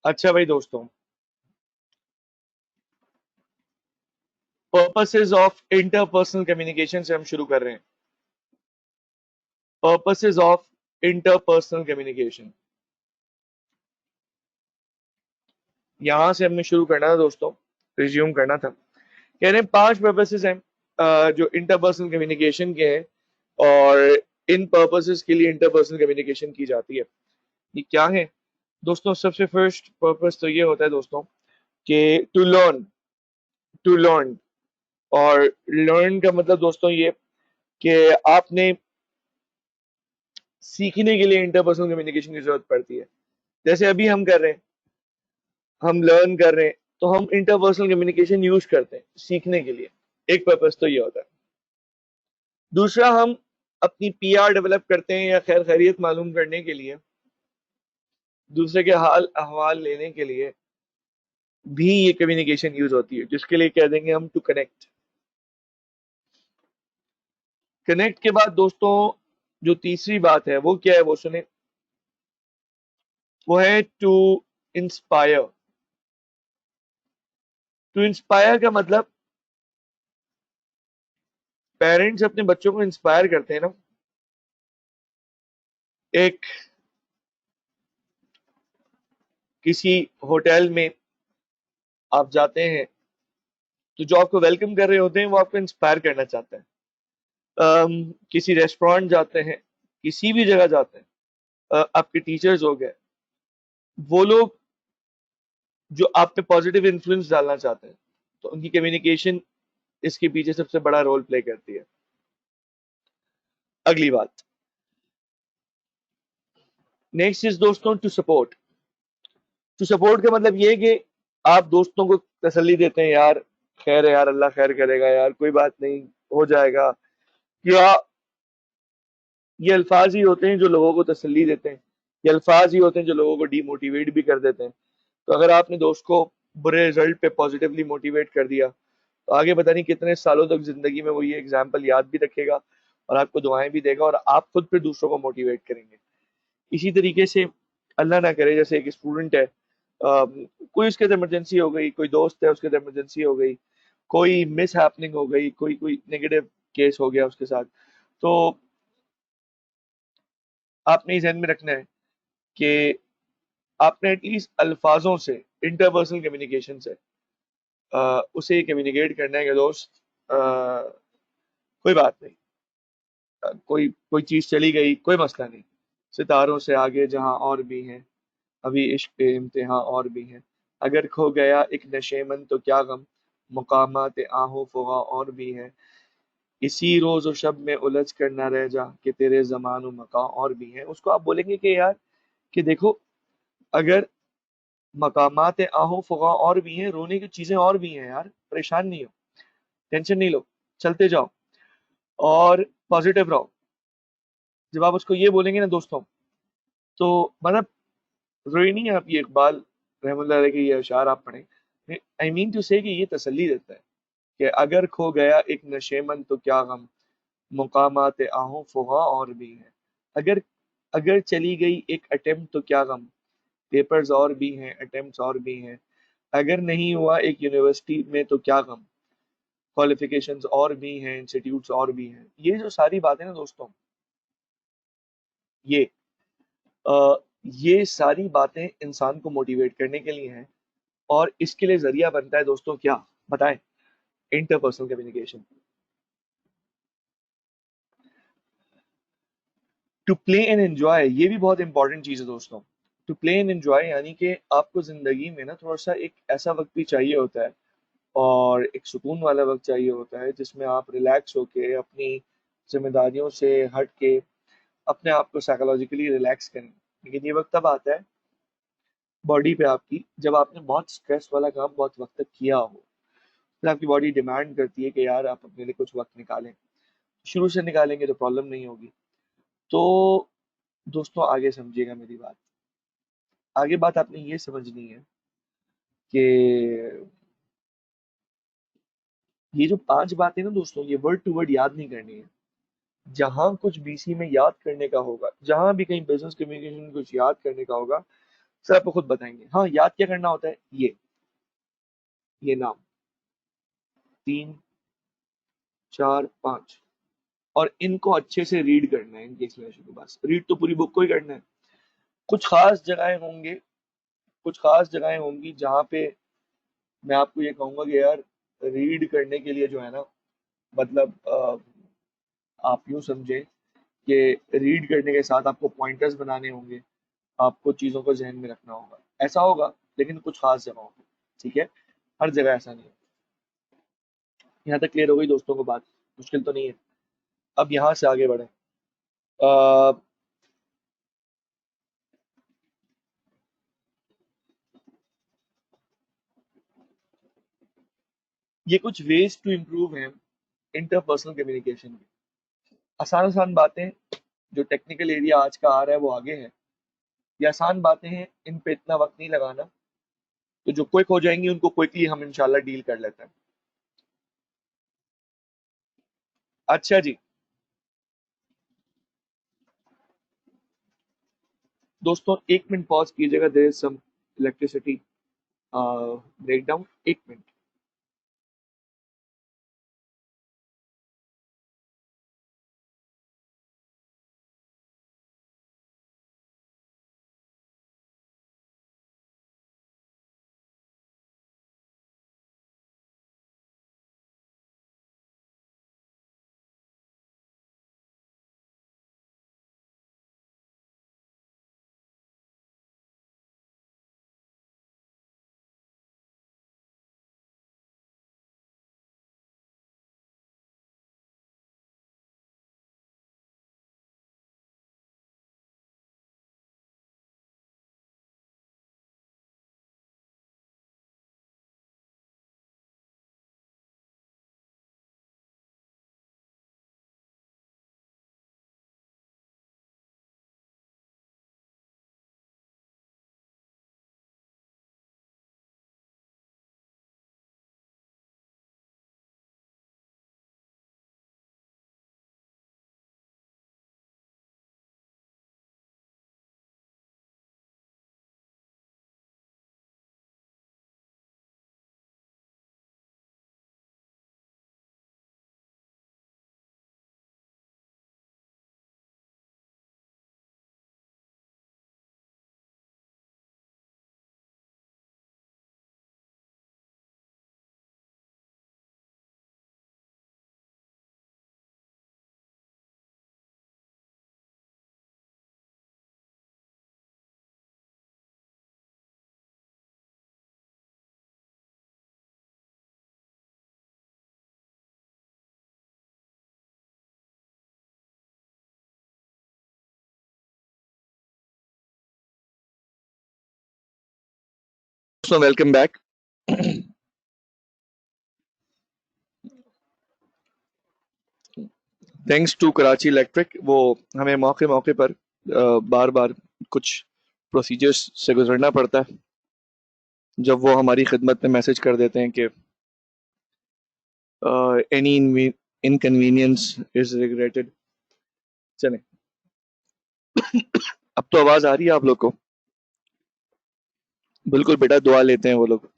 अच्छा भाई दोस्तों, पर्पसेस ऑफ इंटरपर्सनल कम्युनिकेशन से हम शुरू कर रहे हैं। पर्पसेस ऑफ इंटरपर्सनल कम्युनिकेशन, यहां से हमने शुरू करना था दोस्तों, रिज्यूम करना था। कह रहे हैं 5 पर्पसेस हैं जो इंटरपर्सनल कम्युनिकेशन के हैं, और इन पर्पसेस के लिए इंटरपर्सनल कम्युनिकेशन की जाती है। ये क्या है दोस्तों? सबसे फर्स्ट पर्पस तो ये होता है दोस्तों कि टू लर्न। और लर्न का मतलब दोस्तों ये कि आपने सीखने के लिए इंटरपर्सनल कम्युनिकेशन की जरूरत पड़ती है। जैसे अभी हम कर रहे हैं, हम लर्न कर रहे हैं, तो हम इंटरपर्सनल कम्युनिकेशन यूज करते हैं सीखने के लिए। एक पर्पस तो ये होता है। दूसरा, हम अपनी पीआर डेवलप करते हैं या खैर खैरियत मालूम करने के लिए, दूसरे के हाल अहवाल लेने के लिए भी ये कम्युनिकेशन यूज होती है, जिसके लिए कह देंगे हम टू कनेक्ट। कनेक्ट के बाद दोस्तों जो तीसरी बात है वो क्या है, वो सुने। वो है टू इंस्पायर। टू इंस्पायर का मतलब, पेरेंट्स अपने बच्चों को इंस्पायर करते हैं ना। एक किसी होटल में आप जाते हैं, तो जो आपको वेलकम कर रहे होते हैं वो आपको इंस्पायर करना चाहते हैं। किसी रेस्टोरेंट जाते हैं, किसी भी जगह जाते हैं, आपके टीचर्स हो गए, वो लोग जो आप पे पॉजिटिव इन्फ्लुएंस डालना चाहते हैं, तो उनकी कम्युनिकेशन इसके पीछे सबसे बड़ा रोल प्ले करती है। अगली बात, नेक्स्ट इज दोस्तों टू सपोर्ट। टू सपोर्ट का मतलब ये है कि आप दोस्तों को तसल्ली देते हैं, यार खैर है यार, अल्लाह खैर करेगा यार, कोई बात नहीं, हो जाएगा। या ये अल्फाज ही होते हैं जो लोगों को तसल्ली देते हैं। ये अल्फाज ही होते हैं जो लोगों को डीमोटिवेट भी कर देते हैं। तो अगर आपने दोस्त को बुरे रिजल्ट पे पॉजिटिवली मोटिवेट कर दिया, तो आगे पता नहीं कितने सालों तक जिंदगी में वो ये एग्जाम्पल याद भी रखेगा और आपको दुआएं भी देगा, और आप खुद फिर दूसरों को मोटिवेट करेंगे। इसी तरीके से अल्लाह ना करे, जैसे एक स्टूडेंट है, कोई उसके अंदर इमरजेंसी हो गई, कोई दोस्त है उसके अंदर इमरजेंसी हो गई, कोई मिस हैपनिंग हो गई, कोई कोई नेगेटिव केस हो गया उसके साथ, तो आपने इस ध्यान में रखना है कि आपने एटलीस्ट अल्फाजों से, इंटरपर्सनल कम्युनिकेशन से उसे कम्युनिकेट करना है कि दोस्त, कोई बात नहीं, कोई कोई चीज चली गई, कोई मसला नहीं, सितारों से आगे जहां और भी हैं, अभी इश्क पे इम्तिहान और भी हैं, अगर खो गया एक नशेमन तो क्या गम, मुकामात आहो फुगा और भी हैं, इसी रोज और शब में उलझ कर न रह जा कि तेरे जमान व मका और भी हैं। उसको आप बोलेंगे कि यार, कि देखो, अगर मकामात आहो फुगा और भी हैं, रोने की चीजें और भी हैं यार, परेशान नहीं हो, टेंशन नहीं लो, चलते जाओ और पॉजिटिव रहो। जब आप उसको ये बोलेंगे ना दोस्तों, तो मतलब जरूरी नहीं है आप ये इकबाल रहमतुल्लाह अलैह के ये अशार आप पढ़ें। आई मीन टू से कि ये तसल्ली देता है कि अगर खो गया एक नशेमन तो क्या गम, मुकामात आहों फुगा और भी हैं, अगर अगर चली गई एक अटेम्प्ट तो क्या गम, पेपर्स और भी हैं, अटेम्प्ट्स और भी हैं, अगर नहीं हुआ एक यूनिवर्सिटी में तो क्या गम, क्वालिफिकेशंस और भी हैं, इंस्टीट्यूट्स और भी हैं। ये जो सारी बातें ना दोस्तों, ये अ, ये सारी बातें इंसान को मोटिवेट करने के लिए हैं, और इसके लिए जरिया बनता है दोस्तों क्या, बताएं? Interpersonal communication. To play and enjoy, ये भी बहुत इंपॉर्टेंट चीज है दोस्तों। टू प्ले एंड एंजॉय यानी कि आपको जिंदगी में ना थोड़ा सा एक ऐसा वक्त भी चाहिए होता है, और एक सुकून वाला वक्त चाहिए होता है, जिसमें आप रिलैक्स होके अपनी जिम्मेदारियों से हट के अपने आप को साइकोलॉजिकली रिलैक्स करें। लेकिन ये वक्त तब आता है बॉडी पे आपकी, जब आपने बहुत स्ट्रेस वाला काम बहुत वक्त तक किया हो, फिर आपकी बॉडी डिमांड करती है कि यार आप अपने लिए कुछ वक्त निकालें। शुरू से निकालेंगे तो प्रॉब्लम नहीं होगी। तो दोस्तों आगे समझिएगा मेरी बात। आगे बात आपने ये समझनी है कि ये जो 5 बातें ना दोस्तों, ये वर्ड टू वर्ड याद नहीं करनी है। जहां कुछ बीसी में याद करने का होगा, जहां भी कहीं बिजनेस कम्युनिकेशन में कुछ याद करने का होगा, सर आपको खुद बताएंगे। हाँ, याद क्या करना होता है, ये नाम 3 4 5, और इनको अच्छे से रीड करना है। इनकी एक्सप्लेनेशन के पास रीड तो पूरी बुक को ही करना है। कुछ खास जगहें होंगे, कुछ खास जगहें होंगी जहाँ पे मैं आपको ये कहूंगा कि यार रीड करने के लिए जो है ना, मतलब आप यूं समझें कि रीड करने के साथ आपको पॉइंटर्स बनाने होंगे, आपको चीज़ों को जहन में रखना होगा, ऐसा होगा। लेकिन कुछ खास जगहों पे, ठीक है, हर जगह ऐसा नहीं है। यहाँ तक क्लियर हो गई दोस्तों को बात? मुश्किल तो नहीं है। अब यहाँ से आगे बढ़े। अ, ये कुछ वेज टू इम्प्रूव हैं इंटरपर्सनल कम्युनिकेशन में। आसान आसान बातें, जो टेक्निकल एरिया आज का आ रहा है वो आगे है। ये आसान बातें हैं, इन पे इतना वक्त नहीं लगाना। तो जो क्विक हो जाएंगी उनको क्विकली हम इंशाल्लाह डील कर लेते हैं। अच्छा जी दोस्तों, 1 मिनट पॉज कीजिएगा, there is some electricity breakdown. 1 minute. दोस्तों welcome back. Thanks to Karachi electric, वो हमें मौके मौके पर बार बार कुछ प्रोसीजर्स से गुजरना पड़ता है, जब वो हमारी खिदमत में मैसेज कर देते हैं कि एनी इनकन्वीनियंस इज रिग्रेटेड। चलें, अब तो आवाज आ रही है आप लोग को? बिल्कुल बेटा, दुआ लेते हैं वो लोग।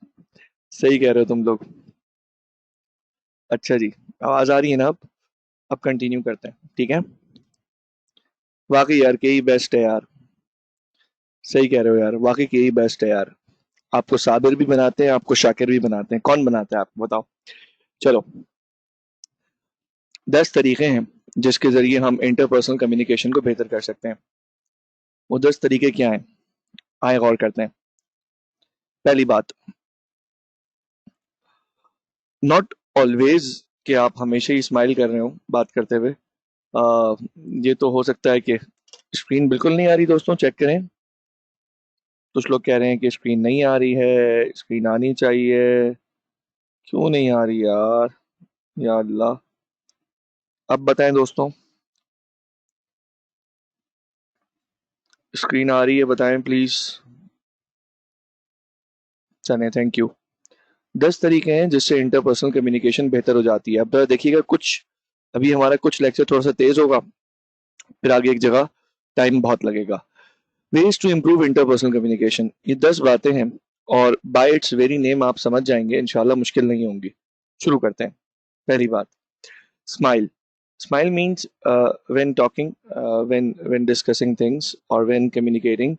सही कह रहे हो तुम लोग। अच्छा जी, आवाज आ रही है ना? अब कंटिन्यू करते हैं, ठीक है। वाकई यार, के ही बेस्ट है यार। सही कह रहे हो यार, वाकई के ही बेस्ट है यार। आपको साबिर भी बनाते हैं, आपको शाकिर भी बनाते हैं। कौन बनाता है आपको बताओ? चलो, 10 तरीके हैं जिसके जरिए हम इंटरपर्सनल कम्युनिकेशन को बेहतर कर सकते हैं। वो 10 तरीके क्या हैं, आए गौर करते हैं। पहली बात, नॉट ऑलवेज कि आप हमेशा ही स्माइल कर रहे हो बात करते हुए। आ, ये तो हो सकता है कि स्क्रीन बिल्कुल नहीं आ रही। दोस्तों चेक करें। कुछ लोग कह रहे हैं कि स्क्रीन नहीं आ रही है, स्क्रीन आनी चाहिए। क्यों नहीं आ रही यार? या अल्लाह, अब बताएं दोस्तों, स्क्रीन आ रही है? बताएं प्लीज। चलें, थैंक यू। 10 तरीके हैं जिससे इंटरपर्सनल कम्युनिकेशन बेहतर हो जाती है। अब जरा देखिएगा, कुछ अभी हमारा कुछ लेक्चर थोड़ा सा तेज होगा, फिर आगे एक जगह टाइम बहुत लगेगा। Ways to improve interpersonal communication, ये 10 बातें हैं और बाय इट्स वेरी नेम आप समझ जाएंगे, इंशाल्लाह मुश्किल नहीं होंगी। शुरू करते हैं। पहली बात, smile. Smile means when talking, when discussing things or when communicating,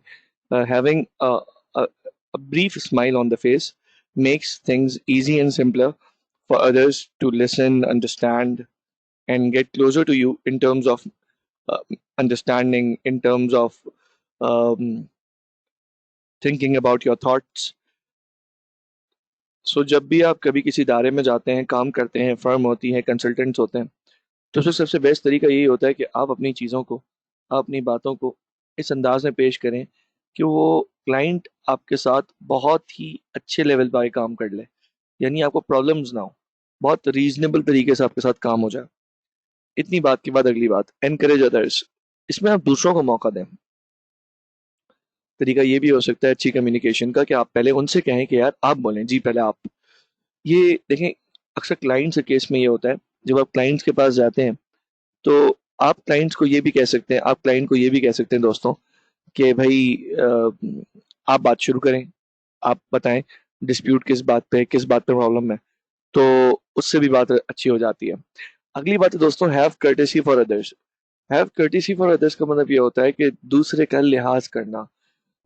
having a, a brief smile on the face makes things easy and simpler for others to listen, understand, and get closer to you in terms of uh, understanding, in terms of um, thinking about your thoughts. So जब भी आप कभी किसी दायरे में जाते हैं, काम करते हैं, फर्म होती है, कंसल्टेंट्स होते हैं, तो उसमें सबसे बेस्ट तरीका यही होता है कि आप अपनी चीज़ों को, आप अपनी बातों को इस अंदाज में पेश करें कि वो क्लाइंट आपके साथ बहुत ही अच्छे लेवल पर काम कर ले, यानी आपको प्रॉब्लम्स ना हो, बहुत रीजनेबल तरीके से आपके साथ काम हो जाए। इतनी बात के बाद अगली बात, एनकरेज अदर्स। इसमें आप दूसरों को मौका दें। तरीका ये भी हो सकता है अच्छी कम्युनिकेशन का कि आप पहले उनसे कहें कि यार आप बोलें, जी पहले आप। ये देखें, अक्सर क्लाइंट्स के केस में ये होता है, जब आप क्लाइंट्स के पास जाते हैं तो आप क्लाइंट्स को ये भी कह सकते हैं, आप क्लाइंट को ये भी कह सकते हैं दोस्तों कि भाई आप बात शुरू करें, आप बताएं डिस्प्यूट किस बात पे है, किस बात पे प्रॉब्लम है, तो उससे भी बात अच्छी हो जाती है। अगली बात है दोस्तों, have courtesy for others. Have courtesy for others का मतलब ये होता है कि दूसरे का लिहाज करना,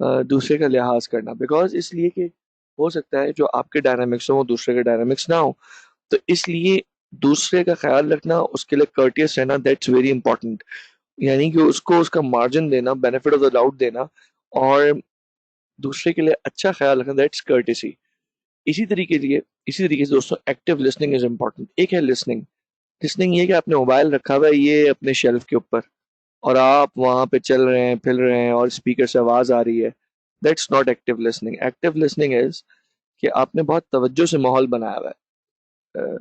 दूसरे का लिहाज करना, बिकॉज इसलिए कि हो सकता है जो आपके डायनामिक्स हो वो दूसरे के डायनामिक्स ना हो, तो इसलिए दूसरे का ख्याल रखना, उसके लिए कर्टियस रहना, दैट्स वेरी इंपॉर्टेंट। यानी कि उसको उसका मार्जिन देना, बेनिफिट ऑफ द डाउट देना, और दूसरे के लिए अच्छा ख्याल रखना, दैट्स कर्टेसी। इसी तरीके से दोस्तों एक्टिव लिसनिंग इज इंपॉर्टेंट। एक है लिसनिंग। लिसनिंग ये कि आपने मोबाइल रखा हुआ है ये अपने शेल्फ के ऊपर और आप वहां पे चल रहे हैं, फिर रहे हैं और स्पीकर से आवाज आ रही है, that's not active listening. Active listening is कि आपने बहुत तवज्जो से माहौल बनाया हुआ है,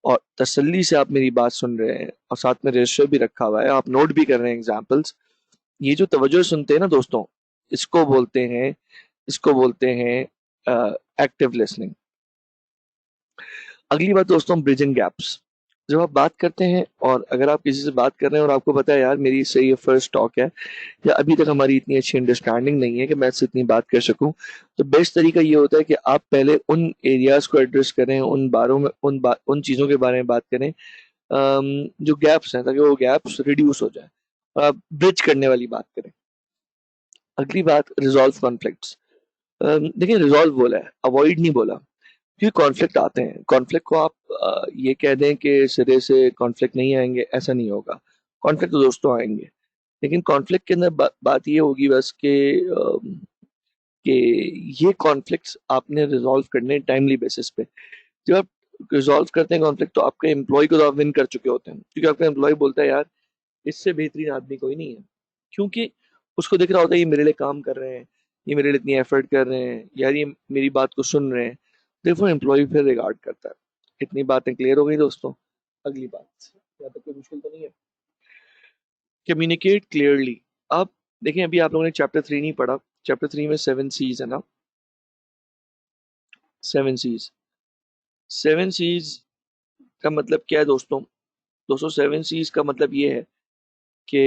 और तसल्ली से आप मेरी बात सुन रहे हैं और साथ में रजिस्टर भी रखा हुआ है, आप नोट भी कर रहे हैं एग्जाम्पल्स। ये जो तवज्जो से सुनते हैं ना दोस्तों, इसको बोलते हैं इसको बोलते हैं एक्टिव लिसनिंग। अगली बात दोस्तों, ब्रिजिंग गैप्स। जब आप बात करते हैं और अगर आप किसी से बात कर रहे हैं और आपको पता है यार मेरी इससे ये फर्स्ट टॉक है, या अभी तक हमारी इतनी अच्छी अंडरस्टैंडिंग नहीं है कि मैं इससे इतनी बात कर सकूं, तो बेस्ट तरीका ये होता है कि आप पहले उन एरियाज को एड्रेस करें, उन बारों में उन चीज़ों के बारे में बात करें, जो गैप्स हैं, ताकि वो गैप्स रिड्यूस हो जाए और आप ब्रिज करने वाली बात करें। अगली बात, रिजॉल्व कॉन्फ्लिक्ट्स। देखिए, रिजॉल्व बोला है, अवॉइड नहीं बोला, क्योंकि कॉन्फ्लिक्ट आते हैं। कॉन्फ्लिक्ट को आप ये कह दें कि सिरे से कॉन्फ्लिक्ट नहीं आएंगे, ऐसा नहीं होगा। कॉन्फ्लिक्ट तो दोस्तों आएंगे, लेकिन कॉन्फ्लिक्ट के अंदर बात ये होगी बस कि ये कॉन्फ्लिक्ट्स आपने रिजॉल्व करने टाइमली बेसिस पे। जब आप रिजॉल्व करते हैं कॉन्फ्लिक्ट, तो आपके एम्प्लॉय को तो आप विन कर चुके होते हैं, क्योंकि आपका एम्प्लॉय बोलता है यार इससे बेहतरीन आदमी कोई नहीं है, क्योंकि उसको दिख रहा होता है ये मेरे लिए काम कर रहे हैं, ये मेरे लिए इतनी एफर्ट कर रहे हैं, यार ये मेरी बात को सुन रहे हैं, देखो एम्प्लॉय फिर रिगार्ड करता है। इतनी बातें क्लियर हो गई दोस्तों। अगली बात, या तो कोई मुश्किल तो नहीं है। Communicate clearly. अब देखें, अभी आप लोगों ने चैप्टर 3 नहीं पढ़ा, चैप्टर 3 में 7 सीज है ना, 7 सीज। 7 सीज का मतलब क्या है दोस्तों? दोस्तों 7 सीज का मतलब ये है कि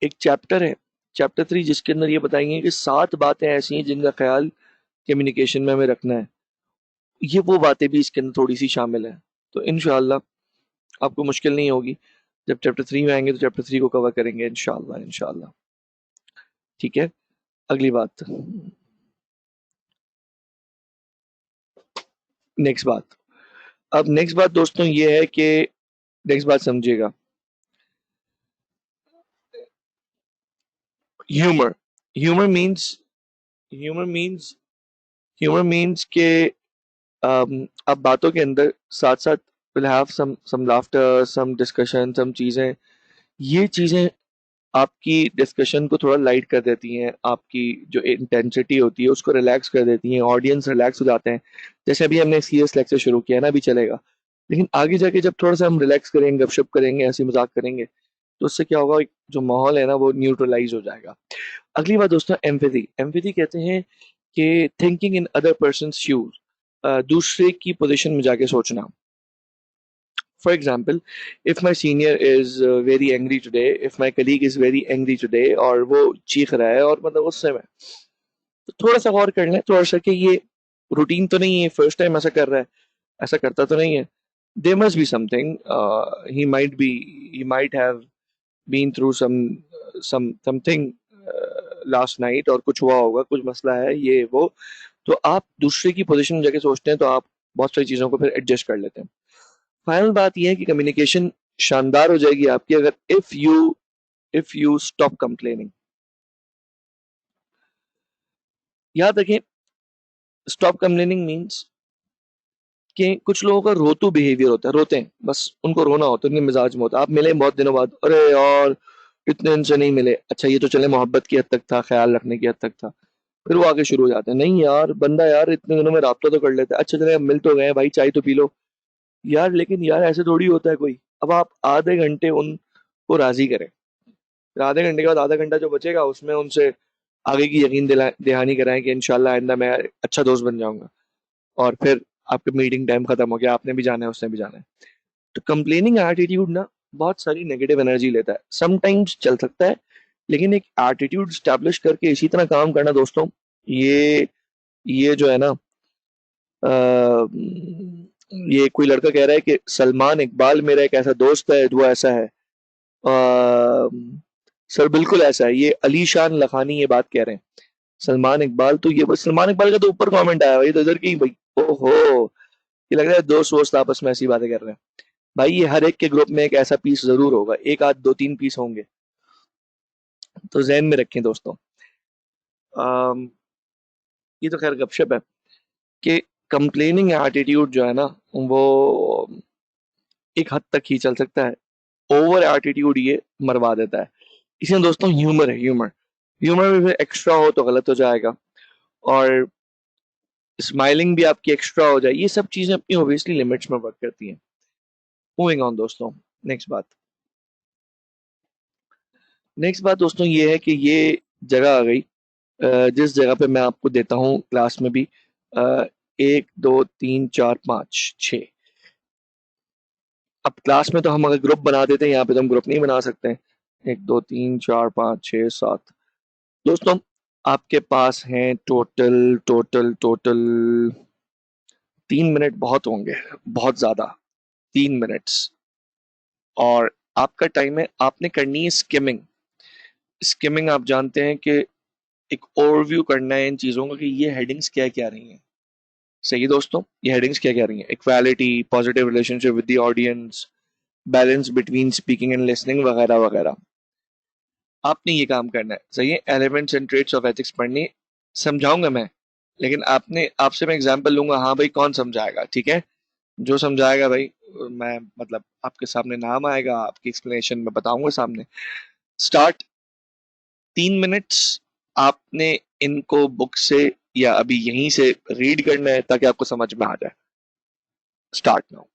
एक चैप्टर है, चैप्टर 3, जिसके अंदर ये बताएंगे कि 7 बातें ऐसी हैं जिनका ख्याल कम्युनिकेशन में हमें रखना है। ये वो बातें भी इसके अंदर थोड़ी सी शामिल है, तो इंशाल्लाह आपको मुश्किल नहीं होगी। जब चैप्टर 3 में आएंगे तो चैप्टर 3 को कवर करेंगे इंशाल्लाह इंशाल्लाह। ठीक है, अगली बात, नेक्स्ट बात। अब नेक्स्ट बात दोस्तों ये है कि नेक्स्ट बात समझिएगा, humour. Humour means humour means humour means के आप बातों के अंदर साथ साथ will have some laughter, some discussion, some चीजें। ये चीजें आपकी डिस्कशन को थोड़ा लाइट कर देती हैं, आपकी जो इंटेंसिटी होती है उसको रिलैक्स कर देती हैं, ऑडियंस रिलैक्स हो जाते हैं। जैसे अभी हमने सीरियस लेक्चर शुरू किया ना, अभी चलेगा, लेकिन आगे जाके जब थोड़ा सा हम रिलैक्स करेंगे, गपशप करेंगे, हंसी मजाक करेंगे, तो उससे क्या होगा, जो माहौल है ना वो न्यूट्रलाइज हो जाएगा। अगली बात दोस्तों, एम्पैथी। एम्पैथी कहते हैं कि thinking in other person shoes, दूसरे की पोजीशन में जाके सोचना। For example, if my senior is very angry today, if my colleague is very angry today, और वो चीख रहा है और मतलब गुस्से में, तो थोड़ा सा गौर कर लें, थोड़ा सा कि ये रूटीन तो नहीं है, फर्स्ट टाइम ऐसा कर रहा है, ऐसा करता तो नहीं है. There must be something. He might have been through something last night, और कुछ हुआ होगा, कुछ मसला है ये वो. तो आप दूसरे की पोजीशन में जाके सोचते हैं, तो आप बहुत सारी चीजों को फिर एडजस्ट कर लेते हैं. फाइनल बात यह है कि कम्युनिकेशन शानदार हो जाएगी आपकी अगर इफ यू स्टॉप कंप्लेनिंग. याद रखें, स्टॉप कंप्लेनिंग मीन्स कि कुछ लोगों का रोतू बिहेवियर होता है, रोते हैं बस, उनको रोना होता है, उनके मिजाज में होता है. आप मिले बहुत दिनों बाद, अरे यार इतने दिन से नहीं मिले, अच्छा ये तो चले मोहब्बत की हद तक था, ख्याल रखने की हद तक था. फिर वो आगे शुरू हो जाते हैं, नहीं यार बंदा यार इतने दिनों में राब्ता तो कर लेता है, अच्छा चले अब मिल तो गए भाई, चाय तो पी लो यार. लेकिन यार ऐसे थोड़ी होता है कोई. अब आप आधे घंटे उनको राजी करें, फिर आधे घंटे के बाद आधा घंटा जो बचेगा उसमें उनसे आगे की यकीन दहानी कराएं कि इंशाल्लाह आइंदा मैं अच्छा दोस्त बन जाऊंगा. और फिर आपके मीटिंग टाइम खत्म हो गया, आपने भी जाना है उसने भी जाना है. तो कंप्लेनिंग एटीट्यूड ना बहुत सारी नेगेटिव एनर्जी लेता है. समटाइम्स चल सकता है, लेकिन एक एटीट्यूड स्टैब्लिश करके इसी तरह काम करना दोस्तों, ये जो है ना, ये कोई लड़का कह रहा है कि सलमान इकबाल मेरा एक ऐसा दोस्त है, वो ऐसा है. सर बिल्कुल ऐसा है, ये अलीशान लखानी ये बात कह रहे हैं. सलमान इकबाल तो ये बस, सलमान इकबाल का तो ऊपर कमेंट आया भाई, तो इधर की भाई. ओहो, ये लग रहा है दोस्त वोस्त आपस में ऐसी बातें कर रहे हैं. भाई ये हर एक के ग्रुप में एक ऐसा पीस जरूर होगा, एक आध दो तीन पीस होंगे, तो जहन में रखें दोस्तों. अम, ये तो खैर गपशप है कि कंप्लेनिंग एटीट्यूड जो है ना, वो एक हद तक ही चल सकता है. ओवर एटीट्यूड ये मरवा देता है. इसमें दोस्तों ह्यूमर है, ह्यूमर. ह्यूमर में फिर एक्स्ट्रा हो तो गलत हो जाएगा, और स्माइलिंग भी आपकी एक्स्ट्रा हो जाए, ये सब चीजें अपनी ओबियसली लिमिट्स में वर्क करती हैं. मूविंग ऑन दोस्तों, नेक्स्ट बात. नेक्स्ट बात दोस्तों ये है कि ये जगह आ गई, जिस जगह पे मैं आपको देता हूँ क्लास में भी, अ, एक दो तीन चार पाँच छः. अब क्लास में तो हम अगर ग्रुप बना देते हैं, यहाँ पे तो हम ग्रुप नहीं बना सकते हैं. एक दो तीन चार पाँच छः सात दोस्तों, आपके पास हैं टोटल टोटल टोटल 3 मिनट बहुत होंगे, बहुत ज्यादा, 3 मिनट्स. और आपका टाइम है, आपने करनी है स्किमिंग. स्किमिंग आप जानते हैं कि एक ओवरव्यू करना है इन चीजों का कि ये हेडिंग्स क्या क्या रही हैं. सही दोस्तों, ये हेडिंग्स क्या क्या रही हैं: equality, positive relationship with the audience, balance between speaking and listening, वगैरह वगैरह. आपने ये काम करना है. सही है, elements and traits of ethics पढ़नी, समझाऊंगा मैं, लेकिन आपने आपसे मैं एग्जांपल लूंगा. हाँ भाई कौन समझाएगा, ठीक है, जो समझाएगा भाई, मैं मतलब आपके सामने नाम आएगा, आपकी एक्सप्लेनेशन में बताऊंगा सामने. स्टार्ट. 3 मिनट्स आपने इनको बुक से या अभी यहीं से रीड करना है ताकि आपको समझ में आ जाए. Start now.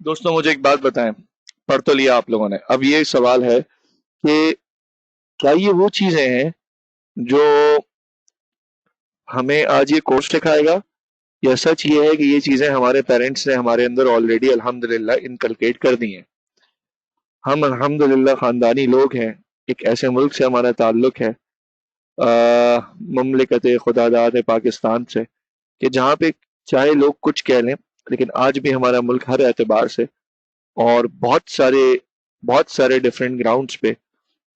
दोस्तों मुझे एक बात बताएं, पढ़ तो लिया आप लोगों ने, अब ये सवाल है कि क्या ये वो चीजें हैं जो हमें आज ये कोर्स सिखाएगा, या सच ये है कि ये चीजें हमारे पेरेंट्स ने हमारे अंदर ऑलरेडी अल्हम्दुलिल्लाह इनकलकेट कर दी हैं। हम अल्हम्दुलिल्लाह खानदानी लोग हैं, एक ऐसे मुल्क से हमारा ताल्लुक है, ममलिकत खुदादाद पाकिस्तान से, कि जहाँ पे चाहे लोग कुछ कह लें, लेकिन आज भी हमारा मुल्क हर एतबार से और बहुत सारे डिफरेंट ग्राउंड्स पे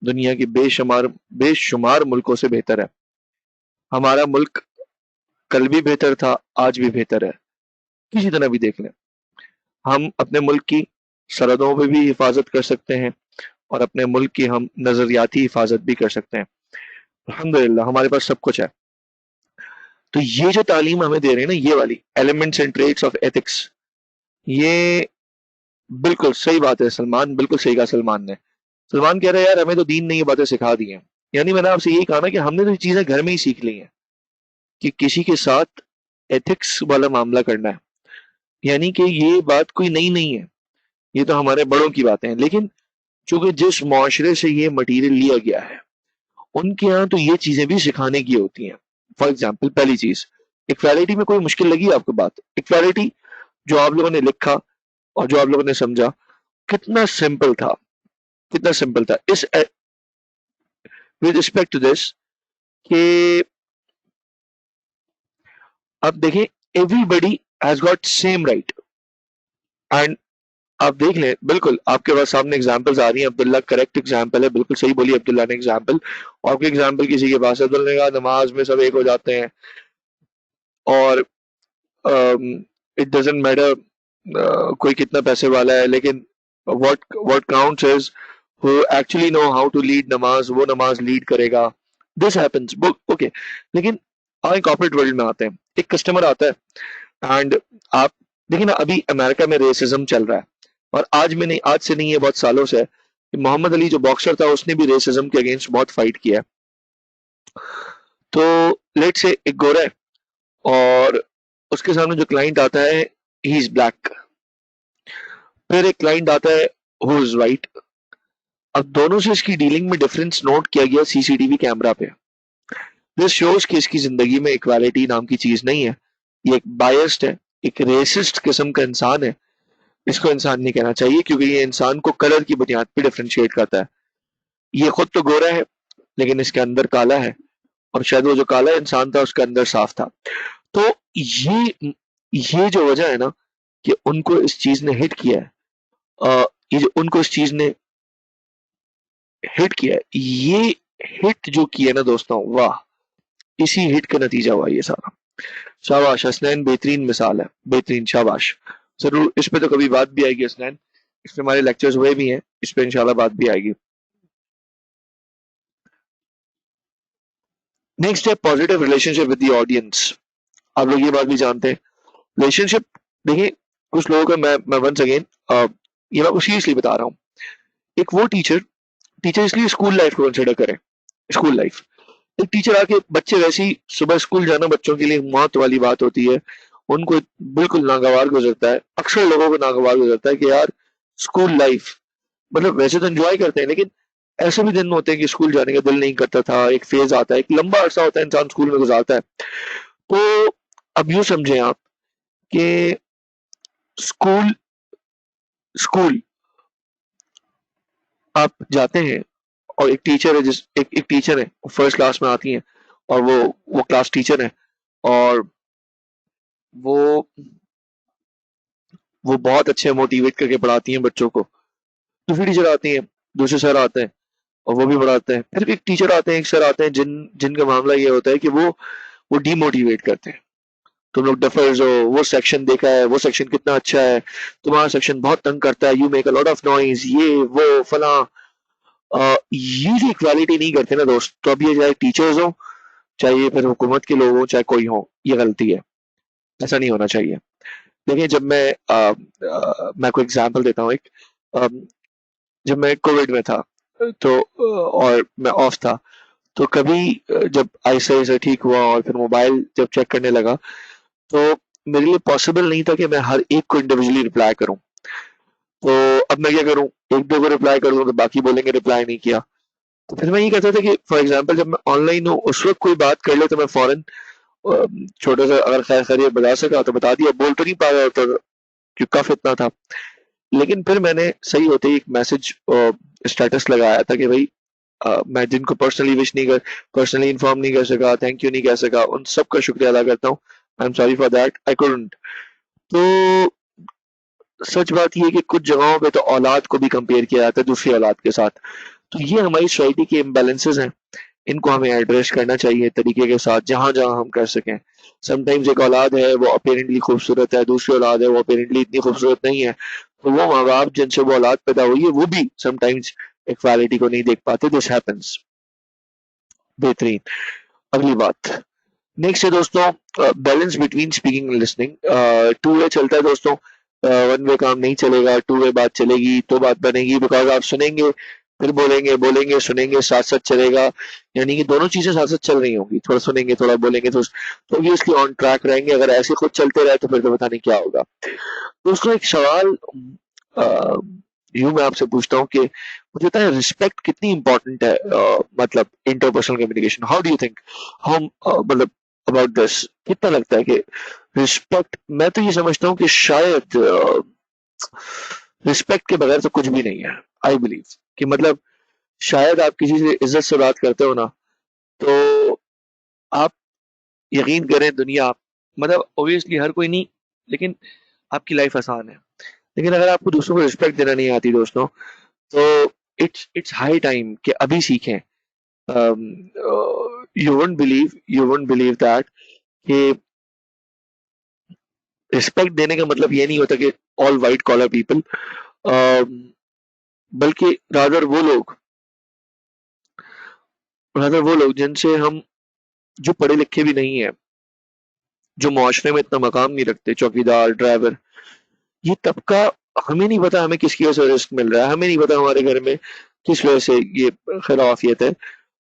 दुनिया की बेशुमार मुल्कों से बेहतर है। हमारा मुल्क कल भी बेहतर था, आज भी बेहतर है, किसी तरह भी देख लें। हम अपने मुल्क की सरहदों पे भी हिफाजत कर सकते हैं और अपने मुल्क की हम नजरियाती हिफाजत भी कर सकते हैं। अल्हम्दुलिल्लाह हमारे पास सब कुछ है। तो ये जो तालीम हमें दे रहे हैं ना, ये वाली elements and traits of ethics, ये बिल्कुल सही बात है। सलमान, बिल्कुल सही कहा सलमान ने। सलमान कह रहे हैं यार हमें तो दीन ने ये बातें सिखा दी हैं। यानी मैंने आपसे यही कहा ना कि हमने तो ये चीजें घर में ही सीख ली हैं कि किसी के साथ एथिक्स वाला मामला करना है। यानी कि ये बात कोई नई नहीं है, ये तो हमारे बड़ों की बातें हैं। लेकिन चूंकि जिस मुआशरे से ये मटीरियल लिया गया है, उनके यहाँ तो ये चीजें भी सिखाने की होती हैं। फॉर एग्जाम्पल, पहली चीज, इक्वालिटी में कोई मुश्किल लगी आपको बात? इक्वालिटी जो आप लोगों ने लिखा और जो आप लोगों ने समझा, कितना सिंपल था, कितना सिंपल था। इस विद रिस्पेक्ट टू दिस कि अब देखें, everybody has got same right. And आप देख लें, बिल्कुल आपके पास सामने एग्जांपल्स आ रही हैं। अब्दुल्ला करेक्ट एग्जांपल है, बिल्कुल सही बोली अब्दुल्ला ने एग्जांपल। और आपके एग्जांपल किसी के पास है, अब्दुल्ला ने कहा नमाज में सब एक हो जाते हैं और इट डजंट मैटर कोई कितना पैसे वाला है, लेकिन what counts is who actually know how to lead नमाज, वो नमाज लीड करेगा। This happens, okay. लेकिन आए कॉर्पोरेट वर्ल्ड में आते हैं, एक कस्टमर आता है एंड आप देखिए ना, अभी अमेरिका में रेसिज्म चल रहा है, और आज में नहीं, आज से नहीं है, बहुत सालों से है। कि मोहम्मद अली जो बॉक्सर था, उसने भी रेसिज्म के अगेंस्ट बहुत फाइट किया है। तो लेट से एक गोरा है और उसके सामने जो क्लाइंट आता है, ही इज ब्लैक। फिर एक क्लाइंट आता है हु इज वाइट। अब दोनों से इसकी डीलिंग में डिफरेंस नोट किया गया सीसीटीवी कैमरा पे। दिस शोज कि इसकी जिंदगी में इक्वालिटी नाम की चीज नहीं है, ये एक बायस्ड है, एक रेसिस्ट किस्म का इंसान है। इसको इंसान नहीं कहना चाहिए, क्योंकि ये इंसान को कलर की बुनियाद पे डिफरेंशिएट करता है। ये खुद तो गोरा है, लेकिन इसके अंदर काला है, और शायद वो जो काला इंसान था उसके अंदर साफ था। तो ये जो वजह है ना कि उनको इस चीज ने हिट किया है, ये जो उनको इस चीज ने हिट किया है, ये हिट जो किया ना दोस्तों, वाह, इसी हिट का नतीजा हुआ ये सारा। शाबाश हसनैन, बेहतरीन मिसाल है, बेहतरीन, शाबाश। जरूर इस पे तो कभी बात भी आएगी हसनैन, इस पे हमारे लेक्चर्स हुए भी हैं, इस पे इंशाल्लाह बात भी आएगी। नेक्स्ट है positive relationship with the audience. आप लोग ये बात भी जानते हैं, रिलेशनशिप, देखिए कुछ लोगों का, मैं वंस अगेन ये मैं आपको सीरियसली बता रहा हूँ। एक वो टीचर, टीचर इसलिए स्कूल लाइफ को कंसिडर करें, स्कूल लाइफ, एक टीचर आके, बच्चे वैसे ही सुबह स्कूल जाना बच्चों के लिए मौत वाली बात होती है, उनको बिल्कुल नागवार गुजरता है, अक्सर लोगों को नागवार गुजरता है कि यार स्कूल लाइफ, मतलब वैसे तो एंजॉय करते हैं, लेकिन ऐसे भी दिन होते हैं कि स्कूल जाने का दिल नहीं करता था, एक फेज आता है, एक लंबा अरसा होता है इंसान स्कूल में गुजारता है। तो अब यूं समझें आप कि स्कूल स्कूल आप जाते हैं और एक टीचर है, एक टीचर है, फर्स्ट क्लास में आती है, और वो क्लास टीचर है, और वो वो बहुत अच्छे मोटिवेट करके पढ़ाती हैं बच्चों को। दूसरी टीचर आती हैं, दूसरे सर आते हैं और वो भी पढ़ाते हैं। फिर एक टीचर आते हैं, एक सर आते हैं जिनका मामला ये होता है कि वो डीमोटिवेट करते हैं। तुम लोग डफर्स हो, वो सेक्शन देखा है, वो सेक्शन कितना अच्छा है, तुम्हारा सेक्शन बहुत तंग करता है, you make a lot of noise, ये वो फला। ये जो इक्वालिटी नहीं करते ना दोस्त, तो अब ये चाहे टीचर्स हो, चाहे ये फिर हुकूमत के लोग हो, चाहे कोई हो, ये गलती है, ऐसा नहीं होना चाहिए। देखिए जब मैं कोई एग्जांपल देता हूँ एक, अ, जब मैं कोविड में था, तो और मैं ऑफ था, तो कभी जब ऐसे ऐसे ठीक हुआ और फिर मोबाइल जब चेक करने लगा, तो मेरे लिए पॉसिबल नहीं था कि मैं हर एक को इंडिविजुअली रिप्लाई करूं। तो अब मैं क्या करूं, एक दो को रिप्लाई कर दूं तो बाकी बोलेंगे रिप्लाई नहीं किया। तो फिर मैं ये कहता था कि फॉर एग्जाम्पल जब मैं ऑनलाइन हूँ उस वक्त कोई बात कर ले तो मैं फौरन छोटा सा अगर खैर खैरियत बता सका तो बता दिया, बोल तो नहीं पा रहा होता क्योंकि कफ इतना था। लेकिन फिर मैंने सही होते ही एक मैसेज स्टेटस लगाया था कि भाई मैं जिनको पर्सनली विश नहीं कर पर्सनली इन्फॉर्म नहीं कर सका, थैंक यू नहीं कह सका, उन सब का शुक्रिया अदा करता हूँ। I am sorry for that, I couldn't. तो सच बात ये है कि कुछ जगहों पे तो औलाद को भी कंपेयर किया जाता है दूसरी औलाद के साथ। तो ये हमारी सोसाइटी के इम्बैलेंसेस हैं, इनको हमें एड्रेस करना चाहिए तरीके के साथ जहां जहां हम कर सकें। समटाइम्स एक औलाद है वो अपेरेंटली खूबसूरत है, दूसरी औलाद है वो अपेरेंटली इतनी खूबसूरत नहीं है, तो वो माँ बाप जिनसे वो औलाद पैदा हुई है वो भी समटाइम्स इक्वालिटी को नहीं देख पाते। This happens. बेहतरीन। अगली बात नेक्स्ट है दोस्तों, balance between speaking and listening. Two way चलता है दोस्तों, वन वे काम नहीं चलेगा, टू वे बात चलेगी तो बात बनेगी। बिकॉज आप सुनेंगे फिर बोलेंगे, बोलेंगे सुनेंगे, साथ साथ चलेगा, यानी कि दोनों चीजें साथ साथ चल रही होंगी, थोड़ा सुनेंगे थोड़ा बोलेंगे, तो ये इसकी ऑन ट्रैक रहेंगे। अगर ऐसे खुद चलते रहे तो फिर तो पता नहीं क्या होगा। दोस्तों एक सवाल अ, यूं मैं आपसे पूछता हूँ कि मुझे बताएं रिस्पेक्ट कितनी इंपॉर्टेंट है, मतलब interpersonal communication, how do you think, हम मतलब अबाउट दिस, कितना लगता है कि रिस्पेक्ट, मैं तो ये समझता हूँ कि शायद रिस्पेक्ट के बगैर तो कुछ भी नहीं है। आई बिलीव कि मतलब शायद आप किसी से इज्जत से बात करते हो ना, तो आप यकीन करें दुनिया, मतलब ऑब्वियसली हर कोई नहीं, लेकिन आपकी लाइफ आसान है। लेकिन अगर आपको दूसरों को रिस्पेक्ट देना नहीं आती दोस्तों, तो इट्स हाई टाइम कि अभी सीखें। यू वोंट बिलीव दैट कि रिस्पेक्ट देने का मतलब ये नहीं होता कि ऑल वाइट कॉलर पीपल, बल्कि रादर वो लोग जिनसे हम, जो पढ़े लिखे भी नहीं है, जो मुआशरे में इतना मकाम नहीं रखते, चौकीदार ड्राइवर, ये तबका, हमें नहीं पता हमें किसकी वजह से रिस्क मिल रहा है, हमें नहीं पता हमारे घर में किस वजह से ये खिलाफियत है।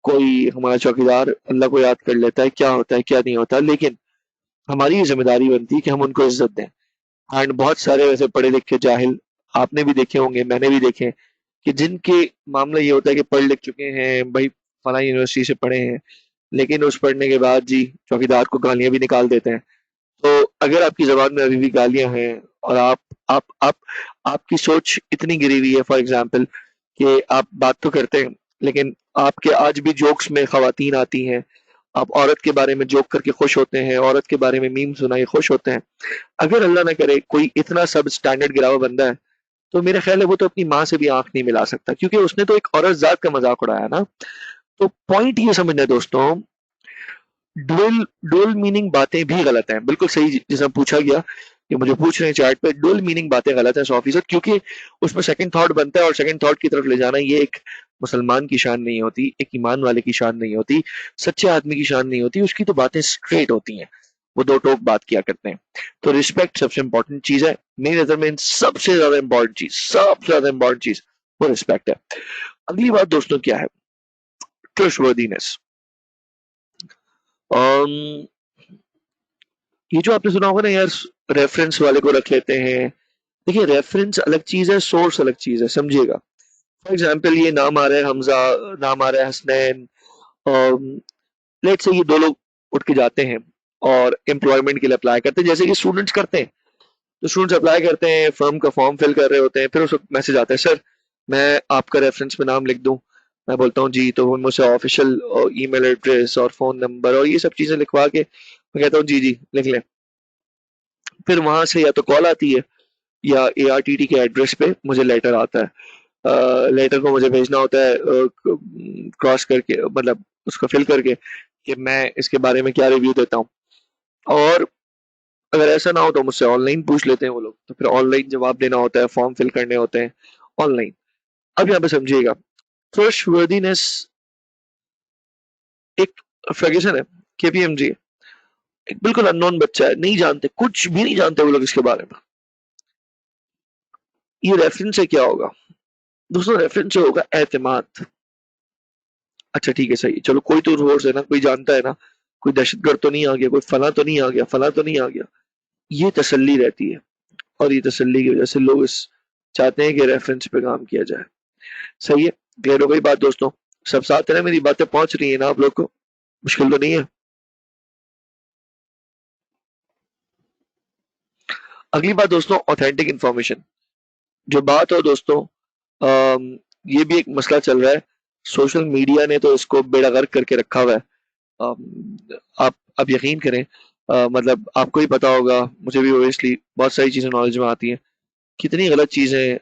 कोई हमारा चौकीदार अल्लाह को याद कर लेता है, क्या होता है क्या नहीं होता, लेकिन हमारी ये जिम्मेदारी बनती है कि हम उनको इज्जत दें। एंड बहुत सारे वैसे पढ़े लिखे जाहिल आपने भी देखे होंगे, मैंने भी देखे हैं, कि जिनके मामला ये होता है कि पढ़ लिख चुके हैं भाई, फला यूनिवर्सिटी से पढ़े हैं, लेकिन उस पढ़ने के बाद जी चौकीदार को गालियां भी निकाल देते हैं। तो अगर आपकी ज़बान में अभी भी गालियाँ हैं और आप आपकी सोच इतनी गिरी हुई है, फॉर एग्ज़ाम्पल कि आप बात तो करते हैं, लेकिन आपके आज भी जोक्स में ख़वातीन आती हैं, आप औरत के बारे में जोक करके खुश होते हैं, औरत के बारे में मीम सुनाए खुश होते हैं। अगर अल्लाह ना करे कोई इतना सब स्टैंडर्ड गिरा हुआ बंदा है, तो मेरा ख़्याल है वो तो अपनी माँ से भी आँख नहीं मिला सकता, क्योंकि उसने तो एक औरत ज़ात का मज़ाक उड़ाया ना। तो पॉइंट ये समझना है दोस्तों, डुअल डुअल मीनिंग बातें भी गलत हैं, बिल्कुल सही जैसा पूछा गया कि मुझे पूछ रहे हैं चैट पे, डुअल मीनिंग बातें गलत हैं 100%, क्योंकि उसमें सेकंड थॉट बनता है और सेकंड थॉट की तरफ ले जाना ये एक मुसलमान की शान नहीं होती, एक ईमान वाले की शान नहीं होती, सच्चे आदमी की शान नहीं होती, उसकी तो बातें स्ट्रेट होती हैं, वो दो टोक बात किया करते हैं। तो रिस्पेक्ट सबसे इंपॉर्टेंट चीज है मेरी नजर में, सबसे ज्यादा इंपॉर्टेंट चीज वो रिस्पेक्ट है। अगली बात दोस्तों क्या है, ट्रस्टवर्दीनेस। ये जो आपने सुना होगा ना यार, रेफरेंस वाले को रख लेते हैं। देखिए रेफरेंस अलग चीज है, सोर्स अलग चीज है, समझिएगा। फॉर एग्जाम्पल ये नाम आ रहा है हमजा, नाम आ रहा है हसनैन, और लेट्स से ये दो लोग उठ के जाते हैं और एम्प्लॉयमेंट के लिए अप्लाई करते हैं, जैसे कि स्टूडेंट्स करते हैं। तो स्टूडेंट्स अप्लाई करते हैं, फर्म का फॉर्म फिल कर रहे होते हैं, फिर उस वक्त मैसेज आता है, सर मैं आपका रेफरेंस में नाम लिख दूं। मैं बोलता हूँ जी, तो वो मुझसे ऑफिशियल ईमेल एड्रेस और फोन नंबर और ये सब चीजें लिखवा के मैं कहता हूँ जी जी लिख लें। फिर वहां से या तो कॉल आती है या एआरटीटी के एड्रेस पे मुझे लेटर आता है। लेटर को मुझे भेजना होता है क्रॉस करके, मतलब उसको फिल करके, कि मैं इसके बारे में क्या रिव्यू देता हूँ। और अगर ऐसा ना हो तो मुझसे ऑनलाइन पूछ लेते हैं वो लोग, तो फिर ऑनलाइन जवाब देना होता है, फॉर्म फिल करने होते हैं ऑनलाइन। अब यहाँ पे समझिएगा, ट्रस्टवर्दीनेस एक फर्ग्यूसन है, केपीएमजी है, एक बिल्कुल अननोन बच्चा है, नहीं जानते, कुछ भी नहीं जानते वो लोग इसके बारे में। ये रेफरेंस से क्या होगा दोस्तों, रेफरेंस से होगा एतमाद। अच्छा ठीक है सही, चलो कोई तो सोर्स है ना, कोई जानता है ना, कोई दहशतगर्द तो नहीं आ गया, कोई फला तो नहीं आ गया, फला तो नहीं आ गया, ये तसल्ली रहती है। और ये तसल्ली की वजह से लोग इस चाहते हैं कि रेफरेंस पे काम किया जाए। सही है, क्लियर हो गई बात दोस्तों? सब साथ है ना? मेरी बातें पहुंच रही है ना आप लोग को? मुश्किल तो नहीं है? अगली बात दोस्तों, ऑथेंटिक इंफॉर्मेशन। जो बात हो दोस्तों, ये भी एक मसला चल रहा है। सोशल मीडिया ने तो इसको बेड़ा गर्क करके रखा हुआ है। आप यकीन करें, मतलब आपको ही पता होगा, मुझे भी ओबियसली बहुत सारी चीजें नॉलेज में आती हैं। कितनी गलत चीजें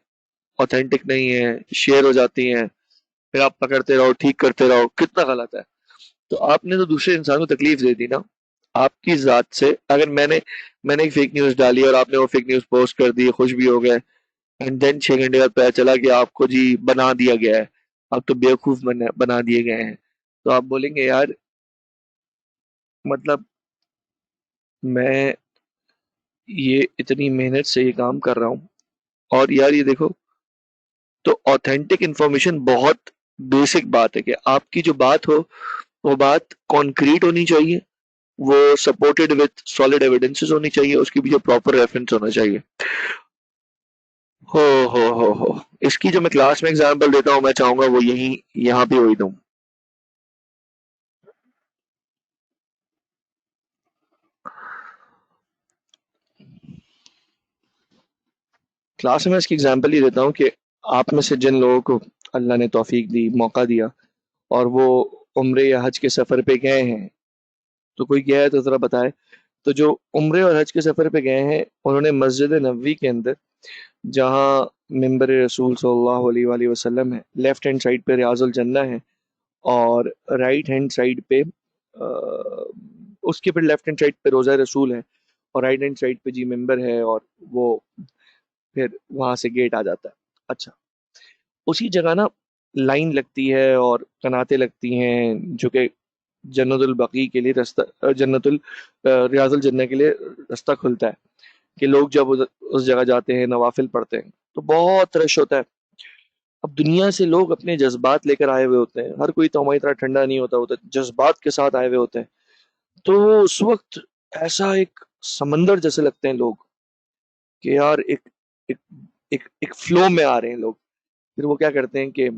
ऑथेंटिक नहीं है, शेयर हो जाती हैं, फिर आप पकड़ते रहो, ठीक करते रहो, कितना गलत है। तो आपने तो दूसरे इंसान को तकलीफ दे दी ना। आपकी जात से अगर मैंने एक फेक न्यूज डाली और आपने वो फेक न्यूज पोस्ट कर दी, खुश भी हो गए, एंड देन 6 घंटे बाद पता चला कि आपको जी बना दिया गया है, आप तो बेवकूफ बना दिए गए हैं, तो आप बोलेंगे यार, मतलब मैं ये इतनी मेहनत से ये काम कर रहा हूँ, और यार ये देखो। तो ऑथेंटिक इंफॉर्मेशन बहुत बेसिक बात है कि आपकी जो बात हो वो बात कॉन्क्रीट होनी चाहिए, वो सपोर्टेड विथ सॉलिड एविडेंसेस होनी चाहिए, उसकी भी जो प्रॉपर रेफरेंस होना चाहिए। हो हो इसकी जो मैं क्लास में एग्जांपल देता हूँ, मैं चाहूंगा वो यही यहाँ पे वही दूं। क्लास में इसकी एग्जांपल ही देता हूँ कि आप में से जिन लोगों को अल्लाह ने तौफीक दी, मौका दिया, और वो उम्रे या हज के सफर पे गए हैं, तो कोई गया है तो जरा बताए। तो जो उम्रे और हज के सफर पे गए हैं, उन्होंने मस्जिद नबवी के अंदर, जहाँ मिंबर रसूल सल्लल्लाहु अलैहि वसल्लम है, लेफ्ट हैंड साइड पे रियाजुल जन्ना है, और राइट हैंड साइड पे उसके फिर लेफ्ट हैंड साइड पे रोज़ा रसूल है, और राइट हैंड साइड पे जी मिंबर है, और वो फिर वहां से गेट आ जाता है। अच्छा, उसी जगह ना लाइन लगती है और कनातें लगती हैं, जो कि जन्नतुल बकी के लिए रास्ता, जन्नतुल रियाजुल जन्नह के लिए रास्ता खुलता है, कि लोग जब उस जगह जाते हैं, नवाफिल पढ़ते हैं, तो बहुत रश होता है। अब दुनिया से लोग अपने जज्बात लेकर आए हुए होते हैं, हर कोई तो हमारी तरह ठंडा नहीं होता, होता जज्बात के साथ आए हुए होते हैं। तो उस वक्त ऐसा एक समंदर जैसे लगते हैं लोग, कि यार एक एक एक फ्लो में आ रहे हैं लोग। फिर वो क्या करते हैं कि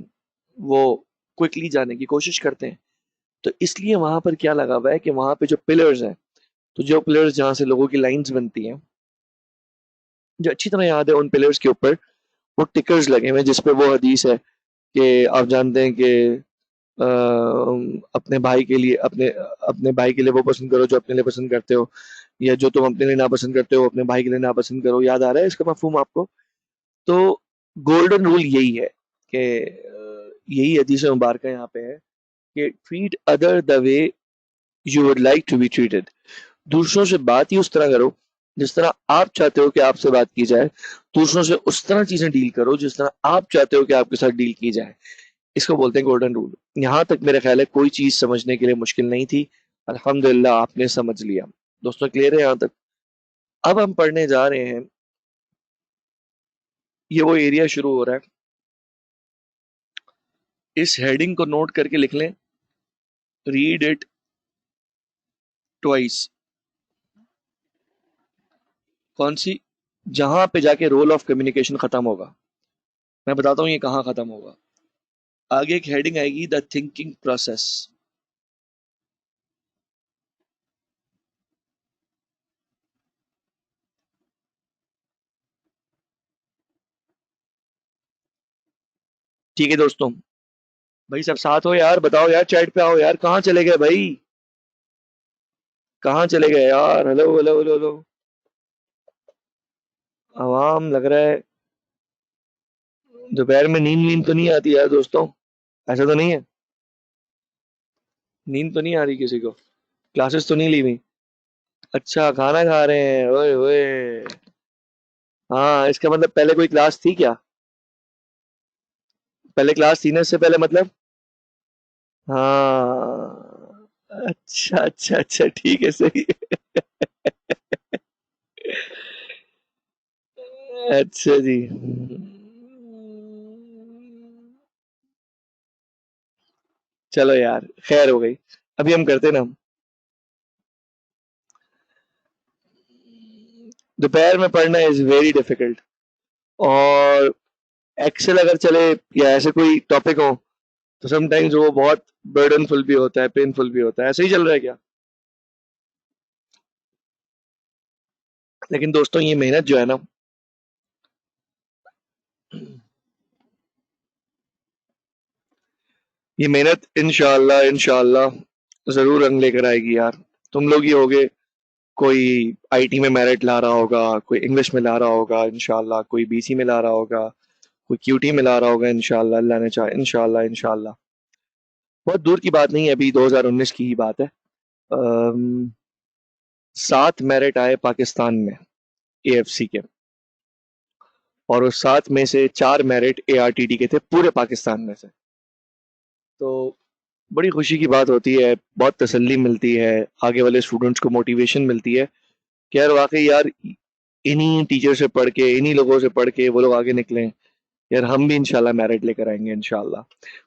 वो क्विकली जाने की कोशिश करते हैं। तो इसलिए वहां पर क्या लगा हुआ है कि वहां पे जो पिलर्स हैं, तो जो पिलर्स जहां से लोगों की लाइंस बनती हैं, जो अच्छी तरह याद है, उन पिलर्स के ऊपर वो टिकर्स लगे हुए हैं, जिसपे वो हदीस है कि आप जानते हैं कि अपने भाई के लिए अपने अपने भाई के लिए वो पसंद करो जो अपने लिए पसंद करते हो, या जो तुम अपने लिए नापसंद करते हो अपने भाई के लिए नापसंद करो। याद आ रहा है इसका मफहूम आपको? तो गोल्डन रूल यही है कि यही हदीस मुबारक यहाँ पे है कि treat other the way you would like to be treated. दूसरों से बात ही उस तरह करो जिस तरह आप चाहते हो कि आपसे बात की जाए। दूसरों से उस तरह चीजें डील करो जिस तरह आप चाहते हो कि आपके साथ डील की जाए। इसको बोलते हैं गोल्डन रूल। यहाँ तक मेरे ख्याल है कोई चीज समझने के लिए मुश्किल नहीं थी। अल्हम्दुलिल्लाह आपने समझ लिया। दोस्तों क्लियर है यहाँ तक? अब हम पढ़ने जा रहे हैं, ये वो एरिया शुरू हो रहा है। इस हेडिंग को नोट करके लिख लें, रीड इट ट्वाइस। कौन सी? जहां पे जाके रोल ऑफ कम्युनिकेशन खत्म होगा। मैं बताता हूँ ये कहाँ खत्म होगा। आगे एक हेडिंग आएगी, द थिंकिंग प्रोसेस। ठीक है दोस्तों, भाई सब साथ हो यार, बताओ यार, चैट पे आओ यार, कहाँ चले गए भाई? कहाँ चले गए यार? Hello hello hello hello. आवाम लग रहा है दोपहर में नींद नींद तो नहीं आती यार दोस्तों? ऐसा तो नहीं है? नींद तो नहीं आ रही किसी को? क्लासेस तो नहीं ली हुई? अच्छा, खाना खा रहे हैं, ओए ओए। हाँ, इसका मतलब पहले कोई क्लास थी क्या? पहले क्लास थी ना इससे पहले, मतलब? हाँ। अच्छा अच्छा अच्छा, ठीक है, सही है। अच्छा जी। चलो यार, खैर हो गई। अभी हम करते ना। दोपहर में पढ़ना इज वेरी डिफिकल्ट, और एक्सेल अगर चले या ऐसे कोई टॉपिक हो तो समटाइम्स वो बहुत बर्डनफुल भी होता है, पेनफुल भी होता है। ऐसे ही चल रहा है क्या? लेकिन दोस्तों ये मेहनत जो है ना, ये मेहनत इंशाल्लाह इंशाल्लाह जरूर रंग लेकर आएगी यार। तुम लोग ही होगे, कोई आईटी में मेरिट ला रहा होगा, कोई इंग्लिश में ला रहा होगा इंशाल्लाह, कोई बीसी में ला रहा होगा, कोई क्यूटी में ला रहा होगा इंशाल्लाह, अल्लाह ने चाहे इंशाल्लाह इंशाल्लाह। बहुत दूर की बात नहीं है, अभी 2019 की ही बात है। अम, 7 मेरिट आए पाकिस्तान में एएफसी के, और उस 7 में से 4 मेरिट एआरटीटी के थे पूरे पाकिस्तान में से। तो बड़ी खुशी की बात होती है, बहुत तसल्ली मिलती है, आगे वाले स्टूडेंट्स को मोटिवेशन मिलती है कि यार वाकई यार इन्हीं टीचर से पढ़ के, इन्हीं लोगों से पढ़ के वो लोग आगे निकले। यार हम भी इंशाल्लाह मेरिट लेकर आएंगे इंशाल्लाह।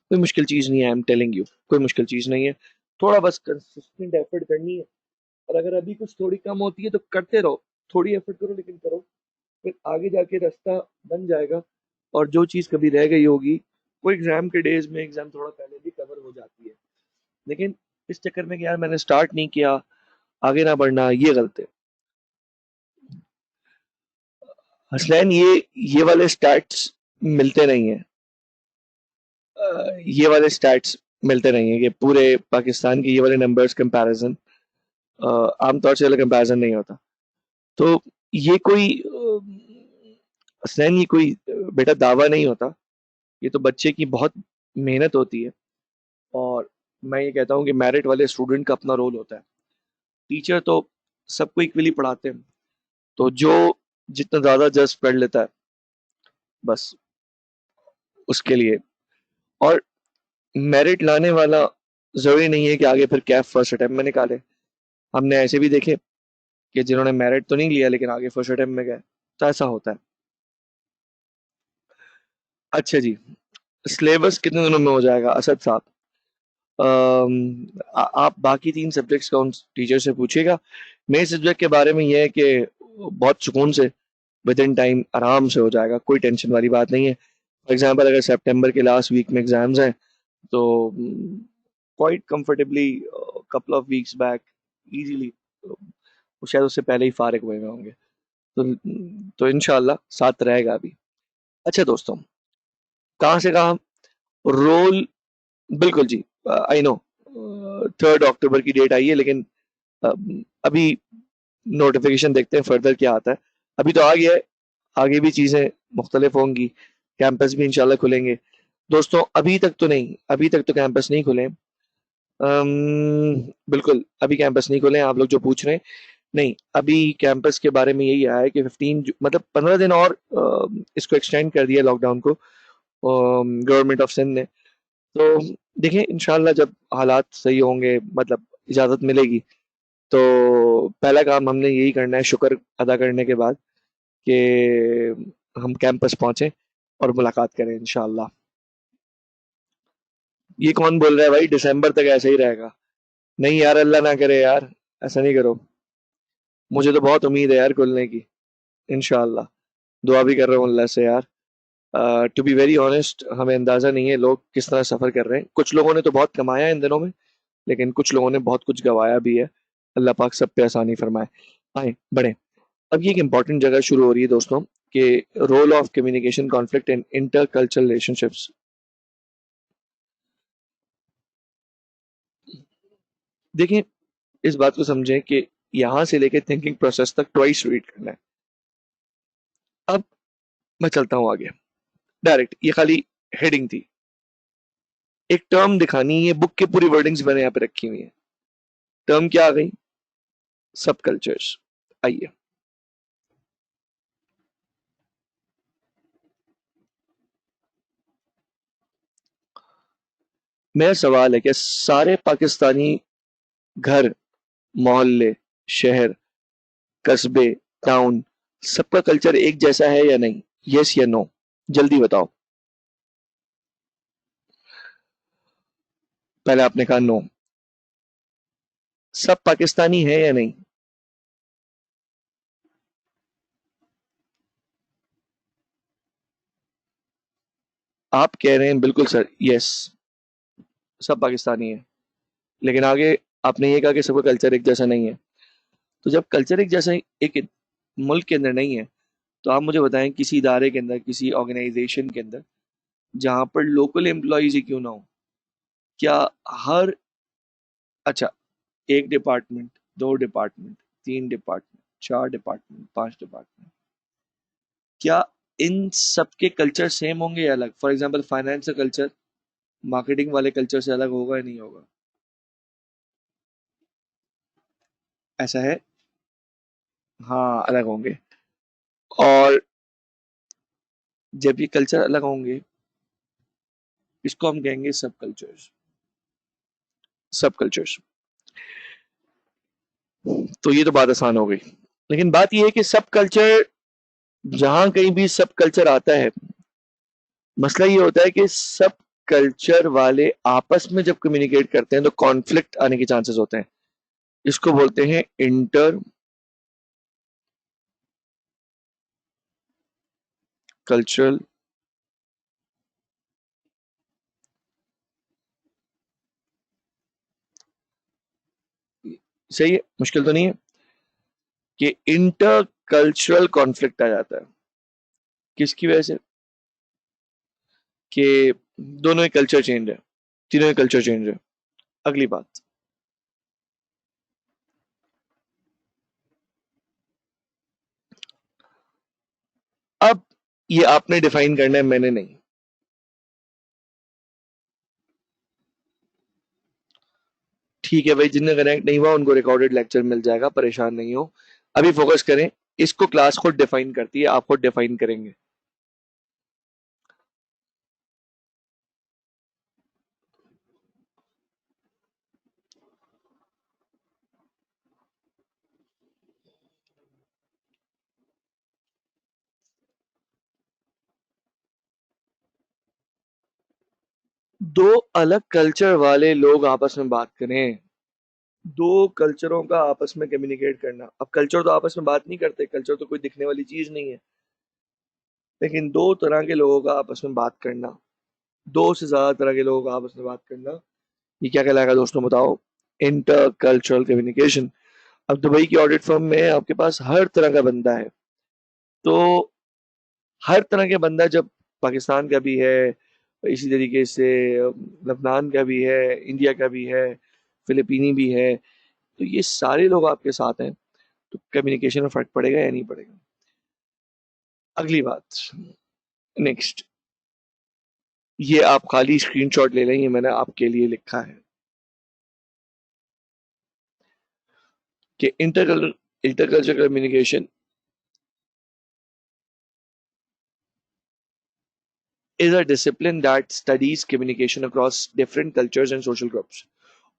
कोई मुश्किल चीज़ नहीं है, आई एम टेलिंग यू, कोई मुश्किल चीज़ नहीं है। थोड़ा बस कंसिस्टेंट एफर्ट करनी है, और अगर अभी कुछ थोड़ी कम होती है तो करते रहो, थोड़ी एफर्ट करो लेकिन करो, फिर आगे जाके रास्ता बन जाएगा। और जो चीज़ कभी रह गई होगी, कोई एग्जाम के डेज में एग्जाम थोड़ा पहले भी कवर हो जाती है, लेकिन इस चक्कर में कि यार मैंने स्टार्ट नहीं किया, आगे ना बढ़ना, ये गलत है। हसनैन ये वाले स्टैट्स मिलते नहीं है, ये वाले स्टैट्स मिलते नहीं है कि पूरे पाकिस्तान के ये वाले नंबर्स कंपैरिजन, आमतौर से वाला कंपैरिजन नहीं होता। तो ये कोई हसनैन, ये कोई बेटा दावा नहीं होता, ये तो बच्चे की बहुत मेहनत होती है। और मैं ये कहता हूँ कि मेरिट वाले स्टूडेंट का अपना रोल होता है। टीचर तो सबको इक्वली पढ़ाते हैं, तो जो जितना ज़्यादा जज पढ़ लेता है बस उसके लिए। और मेरिट लाने वाला ज़रूरी नहीं है कि आगे फिर कैफ फर्स्ट अटेम्प्ट में निकाले। हमने ऐसे भी देखे कि जिन्होंने मेरिट तो नहीं लिया लेकिन आगे फर्स्ट अटेम्प्ट में गए, तो ऐसा होता है। अच्छा जी, सिलेबस कितने दिनों में हो जाएगा असद साहब? आप बाकी 3 सब्जेक्ट्स का उन टीचर से पूछिएगा। मेरे सब्जेक्ट के बारे में ये है कि बहुत सुकून से विद इन टाइम आराम से हो जाएगा, कोई टेंशन वाली बात नहीं है। फॉर एग्जांपल अगर सितंबर के लास्ट वीक में एग्जाम्स हैं तो quite comfortably couple of weeks back easily, शायद उससे पहले ही फारिग हुए हुए होंगे। तो इंशाल्लाह साथ रहेगा अभी। अच्छा दोस्तों, कहाँ से कहाँ रोल, बिल्कुल जी, आई नो 3 अक्टूबर की डेट आई है, लेकिन अ, अभी नोटिफिकेशन देखते हैं फर्दर क्या आता है। अभी तो आ गया है, आगे भी चीज़ें मुख्तलिफ होंगी, कैंपस भी इंशाल्लाह खुलेंगे। दोस्तों अभी तक तो नहीं, अभी तक तो कैंपस नहीं खुले। बिल्कुल अभी कैंपस नहीं खुले हैं, आप लोग जो पूछ रहे हैं। नहीं, अभी कैंपस के बारे में यही आया है कि मतलब 15 दिन और इसको एक्सटेंड कर दिया लॉकडाउन को गवर्नमेंट ऑफ सिंध ने। तो देखिए इंशाल्लाह जब हालात सही होंगे, मतलब इजाज़त मिलेगी, तो पहला काम हमने यही करना है शुक्र अदा करने के बाद, कि हम कैंपस पहुंचे और मुलाकात करें इंशाल्लाह। ये कौन बोल रहा है भाई दिसंबर तक ऐसे ही रहेगा? नहीं यार, अल्लाह ना करे यार, ऐसा नहीं करो। मुझे तो बहुत उम्मीद है यार खुलने की, इंशाल्लाह। दुआ भी कर रहा हूँ अल्लाह से यार। टू बी वेरी ऑनेस्ट, हमें अंदाजा नहीं है लोग किस तरह सफर कर रहे हैं। कुछ लोगों ने तो बहुत कमाया है इन दिनों में, लेकिन कुछ लोगों ने बहुत कुछ गवाया भी है। अल्लाह पाक सब पे आसानी फरमाए। आए बढ़े। अब ये एक इंपॉर्टेंट जगह शुरू हो रही है दोस्तों, कि role of communication conflict in intercultural relationships. देखिए, इस बात को समझें कि यहाँ से लेकर थिंकिंग प्रोसेस तक ट्वाइस रीड करना है। अब मैं चलता हूँ आगे। डायरेक्ट ये खाली हेडिंग थी, एक टर्म दिखानी है, बुक की पूरी वर्डिंग्स मैंने यहाँ पे रखी हुई है। टर्म क्या आ गई? सब कल्चर्स। आइए, मेरा सवाल है कि सारे पाकिस्तानी घर, मोहल्ले, शहर, कस्बे, टाउन, सबका कल्चर एक जैसा है या नहीं? यस या नो? जल्दी बताओ। पहले आपने कहा नो। सब पाकिस्तानी है या नहीं? आप कह रहे हैं बिल्कुल सर, यस, सब पाकिस्तानी है, लेकिन आगे आपने ये कहा कि सबका कल्चर एक जैसा नहीं है। तो जब कल्चर एक जैसा एक मुल्क के अंदर नहीं है, तो आप मुझे बताएं किसी इदारे के अंदर, किसी ऑर्गेनाइजेशन के अंदर, जहां पर लोकल एम्प्लॉयज ही क्यों ना हो, क्या हर, अच्छा, एक डिपार्टमेंट, दो डिपार्टमेंट, तीन डिपार्टमेंट, चार डिपार्टमेंट, पांच डिपार्टमेंट, क्या इन सब के कल्चर सेम होंगे या अलग? फॉर एग्जांपल फाइनेंस का कल्चर मार्केटिंग वाले कल्चर से अलग होगा या नहीं होगा? ऐसा है? हाँ, अलग होंगे। और जब ये कल्चर अलग होंगे, इसको हम कहेंगे सब कल्चर्स। सब कल्चर्स। तो ये तो बात आसान हो गई, लेकिन बात ये है कि सब कल्चर, जहां कहीं भी सब कल्चर आता है, मसला ये होता है कि सब कल्चर वाले आपस में जब कम्युनिकेट करते हैं तो कॉन्फ्लिक्ट आने के चांसेस होते हैं। इसको बोलते हैं इंटर कल्चरल, सही है, मुश्किल तो नहीं है कि इंटर कल्चरल कॉन्फ्लिक्ट आ जाता है। किसकी वजह से? कि दोनों ही कल्चर चेंज है, तीनों ही कल्चर चेंज है। अगली बात, अब ये आपने डिफाइन करना है, मैंने नहीं। ठीक है भाई, जिन्हें कनेक्ट नहीं हुआ उनको रिकॉर्डेड लेक्चर मिल जाएगा, परेशान नहीं हो। अभी फोकस करें, इसको क्लास खुद डिफाइन करती है, आप खुद डिफाइन करेंगे। दो अलग कल्चर वाले लोग आपस में बात करें, दो कल्चरों का आपस में कम्युनिकेट करना। अब कल्चर तो आपस में बात नहीं करते, कल्चर तो कोई दिखने वाली चीज नहीं है, लेकिन दो तरह के लोगों का आपस में बात करना, दो से ज्यादा तरह के लोगों का आपस में बात करना, ये क्या कहलाएगा दोस्तों, बताओ? Inter cultural communication. अब दुबई की ऑडिट फर्म में आपके पास हर तरह का बंदा है, तो हर तरह के बंदा, जब पाकिस्तान का भी है, इसी तरीके से लबनान का भी है, इंडिया का भी है, फिलिपीनी भी है, तो ये सारे लोग आपके साथ हैं, तो कम्युनिकेशन में फर्क पड़ेगा या नहीं पड़ेगा? अगली बात, नेक्स्ट, ये आप खाली स्क्रीनशॉट ले लें, ये मैंने आपके लिए लिखा है कि interculture communication is a discipline that studies communication across different cultures and social groups,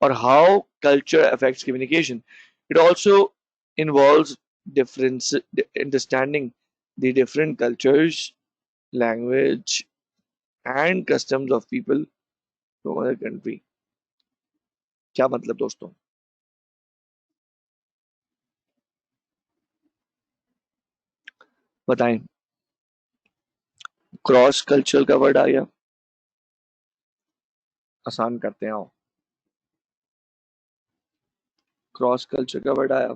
or how culture affects communication. It also involves difference, understanding the different cultures, language, and customs of people from other country. क्या मतलब दोस्तों? बताएं। Cross cultural का word आ गया, आसान करते हैं आओ। क्रॉस कल्चर का वर्ड आया,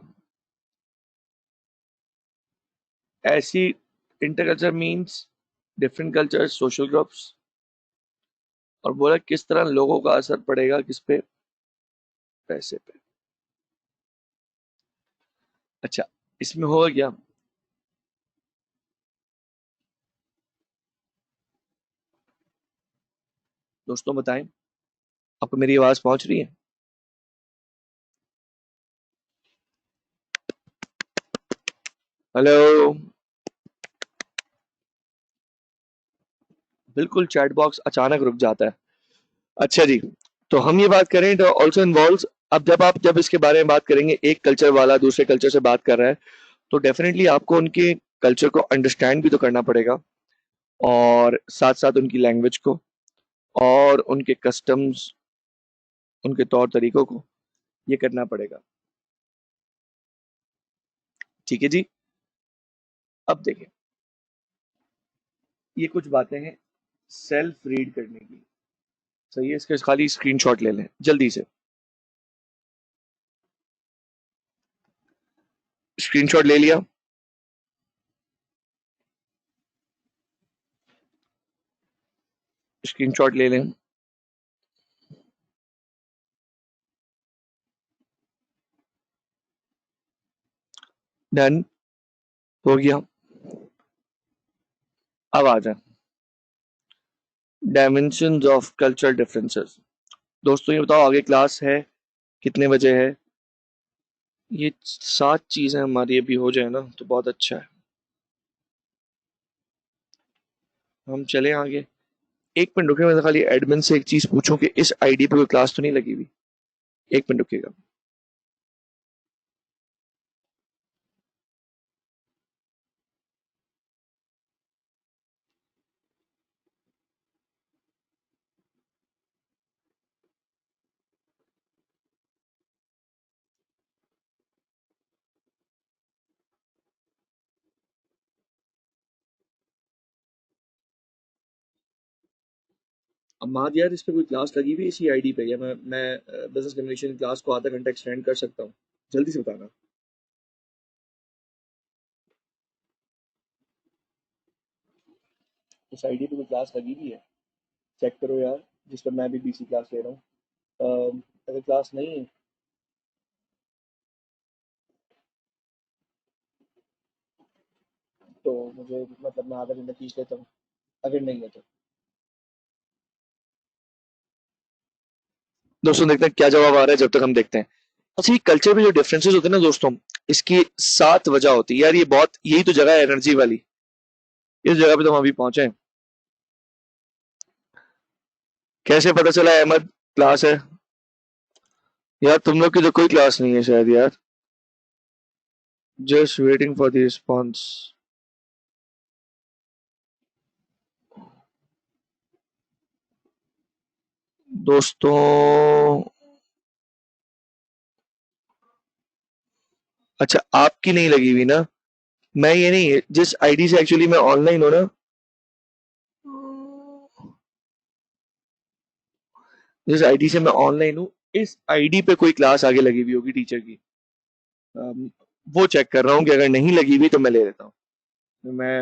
ऐसी interculture means different culture, social groups, और बोला किस तरह लोगों का असर पड़ेगा किस पे? पैसे पे। अच्छा, इसमें होगा क्या? दोस्तों बताएं, आपको मेरी आवाज पहुंच रही है? हेलो? बिल्कुल, चैट बॉक्स अचानक रुक जाता है। अच्छा जी, तो हम ये बात करें तो ऑल्सो इन्वॉल्व्स, अब जब इसके बारे में बात करेंगे, एक कल्चर वाला दूसरे कल्चर से बात कर रहा है, तो डेफिनेटली आपको उनके कल्चर को अंडरस्टैंड भी तो करना पड़ेगा, और साथ साथ उनकी लैंग्वेज को, और उनके कस्टम्स, उनके तौर तरीकों को, ये करना पड़ेगा। ठीक है जी। अब देखें, ये कुछ बातें हैं सेल्फ रीड करने की। सही है, इसका खाली स्क्रीनशॉट ले लें जल्दी से। स्क्रीनशॉट ले लिया। स्क्रीनशॉट ले लें। डन हो गया। अब आ जाए डायमेंशंस ऑफ कल्चरल डिफरेंसेस। दोस्तों ये बताओ आगे क्लास है कितने बजे है? ये 7 चीजें हमारी अभी हो जाए ना तो बहुत अच्छा है। हम चले आगे। एक मिनट रुकिए, मैं तो खाली एडमिन से एक चीज पूछूं कि इस आईडी पे कोई क्लास तो नहीं लगी हुई। एक मिनट रुकिएगा। अम्माद यार, इस पे कोई क्लास लगी हुई है इसी आईडी पे, या मैं बिजनेस कम्युनिकेशन क्लास को आधा घंटा एक्सटेंड कर सकता हूँ? जल्दी से बताना। इस आईडी पे कोई क्लास लगी हुई है? चेक करो यार, जिस पर मैं भी बीसी क्लास ले रहा हूँ। अगर क्लास नहीं है तो मुझे मतलब मैं आधा घंटा खींच लेता हूँ, अगर नहीं है तो। दोस्तों देखते हैं क्या जवाब आ रहा है जब तक हम देखते हैं। अच्छा, ये कल्चर में जो डिफरेंसेस होते हैं ना दोस्तों, इसकी 7 वजह होती है यार। ये बहुत, यही तो जगह है एनर्जी वाली। इस जगह पे तो हम अभी पहुंचे हैं। कैसे पता चला अहमद क्लास है? यार तुम लोग की तो कोई क्लास नहीं है शायद यार। Just waiting for the response. दोस्तों, अच्छा आपकी नहीं लगी हुई ना? मैं ये नहीं, जिस आईडी से एक्चुअली मैं ऑनलाइन हूं ना, जिस आईडी से मैं ऑनलाइन हूँ, इस आईडी पे कोई क्लास आगे लगी हुई होगी टीचर की। अम, वो चेक कर रहा हूँ कि अगर नहीं लगी हुई तो मैं ले लेता हूँ। तो मैं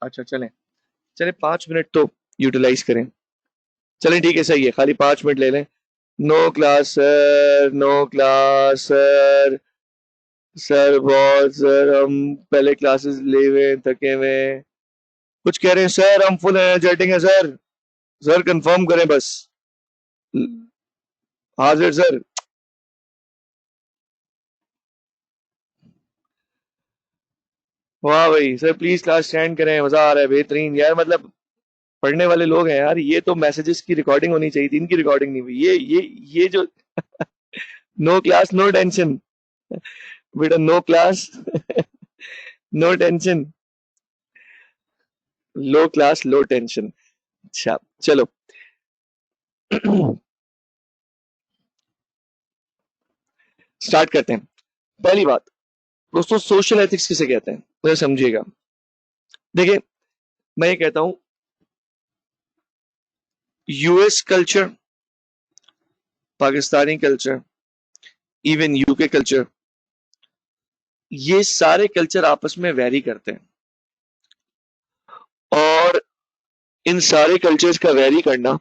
अच्छा चलें, चले 5 मिनट तो यूटिलाइज करें। चलें ठीक है, सही है, खाली 5 मिनट ले लें। No class sir, no class sir. Sir बहुत सर, हम पहले क्लासेस ले हुए हैं, थके हुए हैं। कुछ कह रहे हैं सर, हम फुल एनर्जेटिक हैं सर। सर कंफर्म करें बस। हाजिर सर। वाह भाई सर, प्लीज क्लास स्टैंड करें, मजा आ रहा है, बेहतरीन यार। मतलब पढ़ने वाले लोग हैं यार। ये तो मैसेजेस की रिकॉर्डिंग होनी चाहिए थी, इनकी रिकॉर्डिंग नहीं हुई। ये जो नो क्लास नो टेंशन बेटा, नो क्लास नो टेंशन। लो क्लास लो टेंशन। अच्छा चलो स्टार्ट करते हैं। पहली बात दोस्तों, सोशल एथिक्स किसे कहते हैं मुझे समझिएगा। देखिए, मैं ये कहता हूं, US culture, Pakistani culture, even UK culture, ये सारे कल्चर आपस में वेरी करते हैं। और इन सारे कल्चर्स का वेरी करना,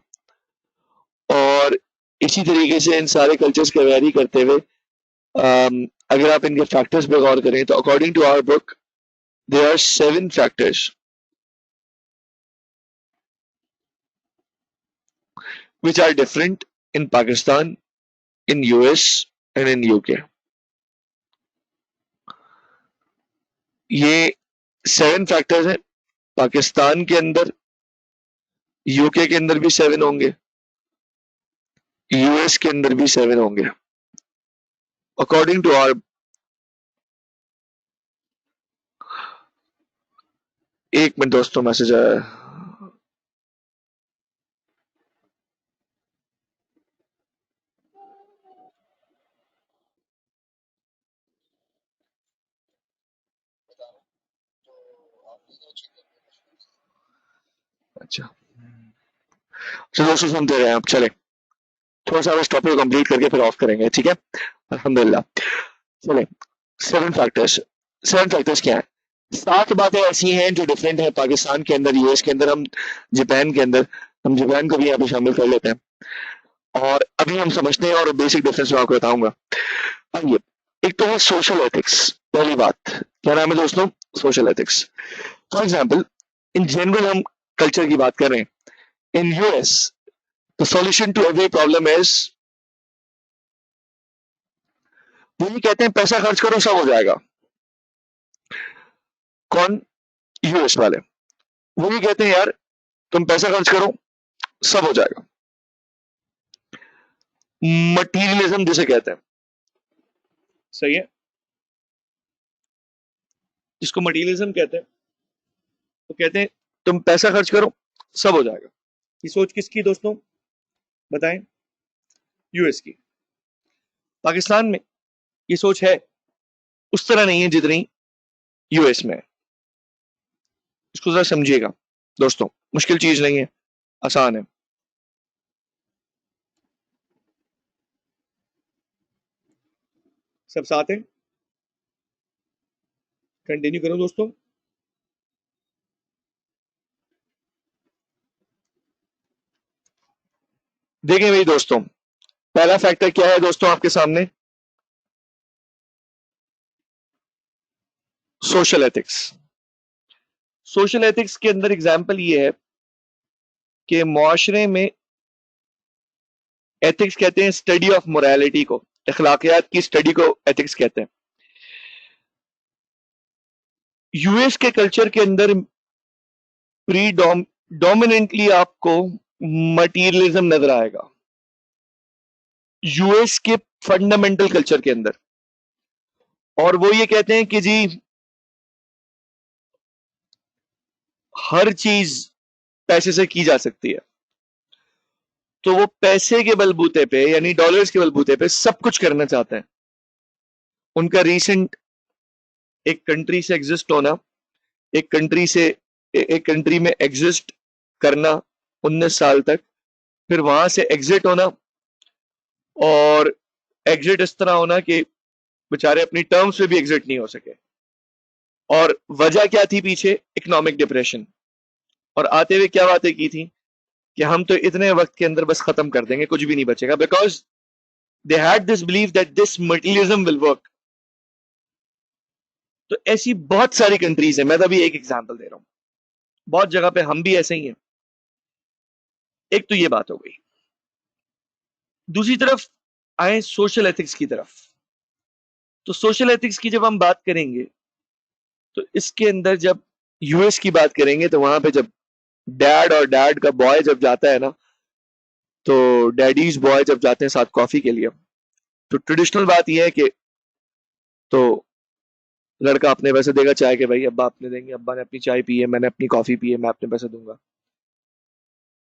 और इसी तरीके से इन सारे कल्चर्स का वेरी करते हुए अगर आप इनके फैक्टर्स पे गौर करें तो according to our book there are 7 factors which are different in Pakistan, in US and in UK. ये 7 फैक्टर्स हैं। पाकिस्तान के अंदर, यूके के अंदर भी 7 होंगे, यूएस के अंदर भी 7 होंगे अकॉर्डिंग टू आवर। एक मिनट दोस्तों, मैसेज आया है। अच्छा तो दोस्तों सुनते रहे आप, चले थोड़ा सा इस टॉपिक को कंप्लीट करके फिर ऑफ करेंगे, ठीक है। अल्हम्दुलिल्लाह। चले, सेवन फैक्टर्स। सेवन फैक्टर्स क्या है? 7 बातें ऐसी हैं जो डिफरेंट है पाकिस्तान के अंदर, यूएस के अंदर, हम जापान के अंदर, हम जापान को भी यहाँ पे शामिल कर लेते हैं और अभी हम समझते हैं और बेसिक डिफरेंस मैं आपको बताऊंगा। आइए, एक तो है सोशल एथिक्स। पहली बात क्या नाम है दोस्तों? Social ethics. For example, in general हम कल्चर की बात कर रहे हैं। In US the solution to every problem is, वो ये कहते हैं पैसा खर्च करो सब हो जाएगा। कौन? यूएस वाले। वो ये कहते हैं यार तुम पैसा खर्च करो सब हो जाएगा। मटीरियलिज्म जिसे कहते हैं, सही है, जिसको मटीरियलिज्म कहते हैं, वो कहते हैं तुम पैसा खर्च करो सब हो जाएगा। ये सोच किसकी दोस्तों, बताएं? यूएस की। पाकिस्तान में ये सोच है, उस तरह नहीं है जितनी यूएस में है। इसको जरा समझिएगा दोस्तों, मुश्किल चीज नहीं है, आसान है। सब साथ हैं? कंटिन्यू करो दोस्तों। देखें मेरी दोस्तों, पहला फैक्टर क्या है दोस्तों आपके सामने? Social ethics. सोशल एथिक्स के अंदर एग्जाम्पल ये है कि मुआशरे में एथिक्स कहते हैं स्टडी ऑफ मोरालिटी को, अखलाकियात की स्टडी को एथिक्स कहते हैं। यूएस के कल्चर के अंदर प्री डोमिनेंटली आपको मटीरियलिज्म नजर आएगा, यूएस के फंडामेंटल कल्चर के अंदर। और वो ये कहते हैं कि जी हर चीज पैसे से की जा सकती है, तो वो पैसे के बलबूते पे यानी डॉलर्स के बलबूते पे सब कुछ करना चाहते हैं। उनका रीसेंट एक कंट्री से एग्जिस्ट होना, एक कंट्री से एक कंट्री में एग्जिस्ट करना 19 साल तक, फिर वहां से एग्जिट होना, और एग्जिट इस तरह होना कि बेचारे अपनी टर्म्स पे भी एग्जिट नहीं हो सके। और वजह क्या थी पीछे? Economic depression. और आते हुए क्या बातें की थी कि हम तो इतने वक्त के अंदर बस खत्म कर देंगे, कुछ भी नहीं बचेगा, because they had this believe that this materialism will work. तो ऐसी बहुत सारी कंट्रीज है, मैं तो अभी एक एग्जांपल दे रहा हूं, बहुत जगह पे हम भी ऐसे ही हैं। एक तो ये बात हो गई। दूसरी तरफ आए सोशल एथिक्स की तरफ। तो सोशल एथिक्स की जब हम बात करेंगे तो इसके अंदर जब यूएस की बात करेंगे तो वहां पे जब डैड और डैड का बॉय जब जाता है ना, तो डैडीज बॉय जब जाते हैं साथ कॉफी के लिए, तो ट्रेडिशनल बात यह है कि तो लड़का अपने पैसे देगा चाय के, भाई अब्बा अपने देंगे, अब्बा ने अपनी चाय पी है, मैंने अपनी कॉफी पी है, मैं अपने पैसे दूंगा।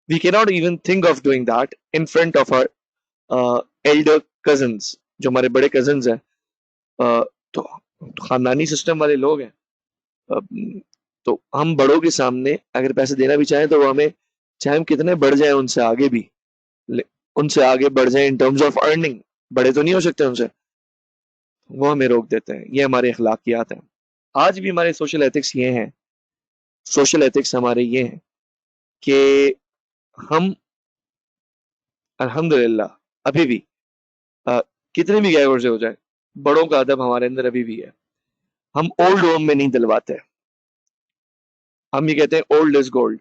We can not even think of doing that in front of our elder cousins, जो हमारे बड़े कजन्स हैं। तो खानदानी सिस्टम वाले लोग हैं। तो हम बड़ों के सामने अगर पैसे देना भी चाहें तो वो हमें, चाहे हम कितने बढ़ जाए उनसे आगे भी, उनसे आगे बढ़ जाए इन टर्म्स ऑफ अर्निंग, बड़े तो नहीं हो सकते उनसे, वो हमें रोक देते हैं। ये हमारे अखलाकियात हैं। आज भी हमारे सोशल एथिक्स ये हैं, सोशल एथिक्स हमारे ये हैं कि हम अल्हम्दुलिल्लाह अभी भी अ, कितने भी गए से हो जाए, बड़ों का अदब हमारे अंदर अभी भी है। हम ओल्ड होम में नहीं दिलवाते। हम ये कहते हैं ओल्ड इज गोल्ड।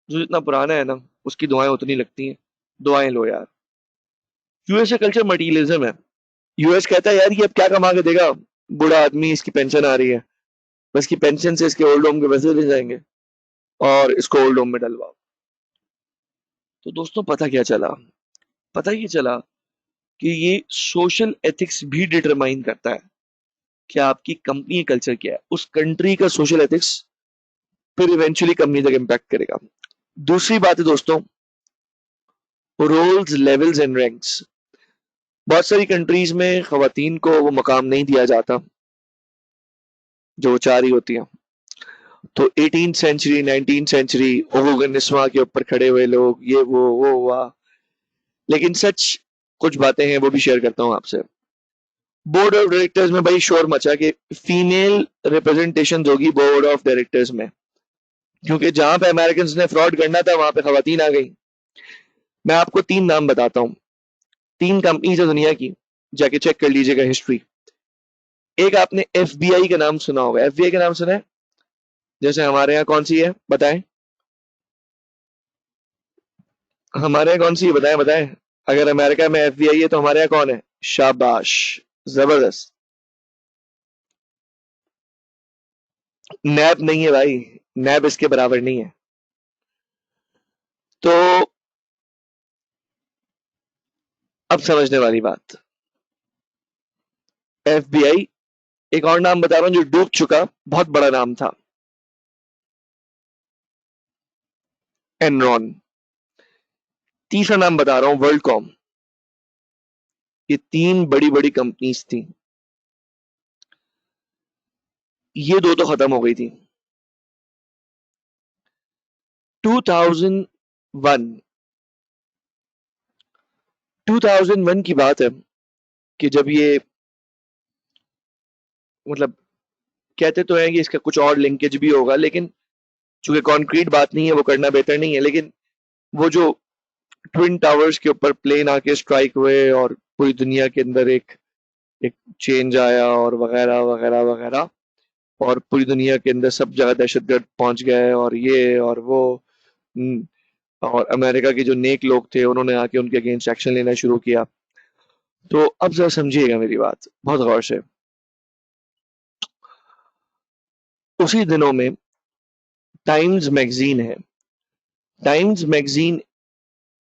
जो जितना पुराना है ना उसकी दुआएं उतनी लगती हैं, दुआएं लो यार। यूएस का कल्चर मटीरियलिज्म है। यूएस कहता है यार ये अब क्या कमा के देगा, बूढ़ा आदमी, इसकी पेंशन आ रही है, बस की पेंशन से इसके ओल्ड होम के पैसे ले जाएंगे और इसको ओल्ड होम में डलवाओ। तो दोस्तों पता क्या चला? पता ये चला कि ये सोशल एथिक्स भी डिटरमाइन करता है कि आपकी कंपनी कल्चर क्या है। उस कंट्री का सोशल एथिक्स फिर इवेंचुअली कंपनी तक इम्पैक्ट करेगा। दूसरी बात है दोस्तों, रोल्स, लेवल्स एंड रैंक्स। बहुत सारी कंट्रीज में खवातीन को वो मकाम नहीं दिया जाता जो वो चाह रही होती हैं। तो 18th सेंचुरी 19th सेंचुरी ओगोगनिस्मा के ऊपर खड़े हुए लोग, ये वो हुआ। लेकिन सच कुछ बातें हैं, वो भी शेयर करता हूँ आपसे। बोर्ड ऑफ डायरेक्टर्स में भाई शोर मचा कि फीमेल रिप्रेजेंटेशन होगी बोर्ड ऑफ डायरेक्टर्स में, क्योंकि जहां पे अमेरिकन ने फ्रॉड करना था वहां पे खवातीन आ गई। मैं आपको 3 नाम बताता हूँ, 3 कंपनीज है दुनिया की, जाके चेक कर लीजिएगा हिस्ट्री। एक आपने एफबीआई का नाम सुना होगा, एफबीआई का नाम सुना है? जैसे हमारे यहाँ कौन सी है बताएं, हमारे यहाँ कौन सी है बताएं बताएं। अगर अमेरिका में एफबीआई है तो हमारे यहाँ कौन है? शाबाश, जबरदस्त। नैब नहीं है भाई, नैब इसके बराबर नहीं है। तो अब समझने वाली बात, एफबीआई। एक और नाम बता रहा हूं जो डूब चुका, बहुत बड़ा नाम था, एनरॉन। तीसरा नाम बता रहा हूं, वर्ल्डकॉम। ये 3 बड़ी बड़ी कंपनीज थी, ये दो तो खत्म हो गई थी। 2001 2001 की बात है कि जब ये, मतलब कहते तो हैं कि इसका कुछ और लिंकेज भी होगा, लेकिन चूंकि कॉन्क्रीट बात नहीं है वो करना बेहतर नहीं है। लेकिन वो जो ट्विन टावर्स के ऊपर प्लेन आके स्ट्राइक हुए और पूरी दुनिया के अंदर एक एक चेंज आया और वगैरह वगैरह वगैरह, और पूरी दुनिया के अंदर सब जगह दहशतगर्द पहुंच गए और ये और वो। हम्म, और अमेरिका के जो नेक लोग थे उन्होंने आके उनके अगेंस्ट एक्शन लेना शुरू किया। तो अब जरा समझिएगा मेरी बात बहुत गौर से। उसी दिनों में टाइम्स मैगजीन है, टाइम्स मैगजीन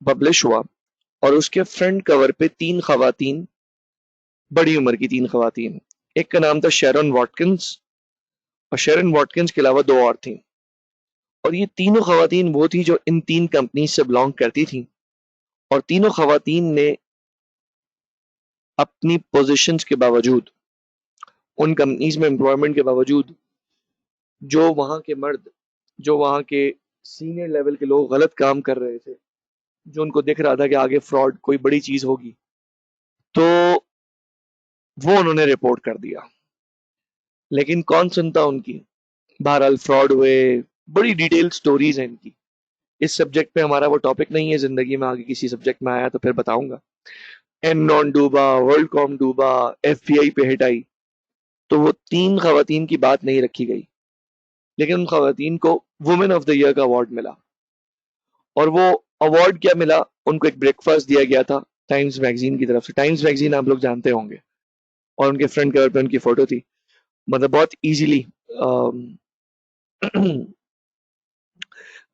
पब्लिश हुआ, और उसके फ्रंट कवर पे 3 खवातीन, बड़ी उम्र की 3 खवातीन। एक का नाम था शेरन वॉटकिंस, और शेरन वॉटकिंस के अलावा 2 और थी। और ये तीनों खवातीन वो थी जो इन 3 कंपनी से बिलोंग करती थी, और तीनों खवातीन ने अपनी पोजीशंस के बावजूद, उन कंपनीज में एम्प्लॉयमेंट के बावजूद, जो वहां के मर्द, जो वहां के सीनियर लेवल के लोग गलत काम कर रहे थे, जो उनको दिख रहा था कि आगे फ्रॉड कोई बड़ी चीज होगी, तो वो उन्होंने रिपोर्ट कर दिया। लेकिन कौन सुनता उनकी? बहरहाल फ्रॉड हुए, बड़ी डिटेल स्टोरीज हैं इनकी। इस सब्जेक्ट पे हमारा वो टॉपिक नहीं है, जिंदगी में आगे किसी सब्जेक्ट में आया तो फिर बताऊंगा। एनरॉन डूबा, वर्ल्डकॉम डूबा, एफबीआई पे हिट आई, तो वो 3 खवातीन की बात नहीं रखी गई। लेकिन उन खवातीन को वुमेन ऑफ द ईयर का अवार्ड मिला। और वो अवार्ड क्या मिला? उनको एक ब्रेकफास्ट दिया गया था टाइम्स मैगजीन की तरफ से। टाइम्स मैगजीन आप लोग जानते होंगे, और उनके फ्रंट कवर पे उनकी फोटो थी। मतलब बहुत इजीली,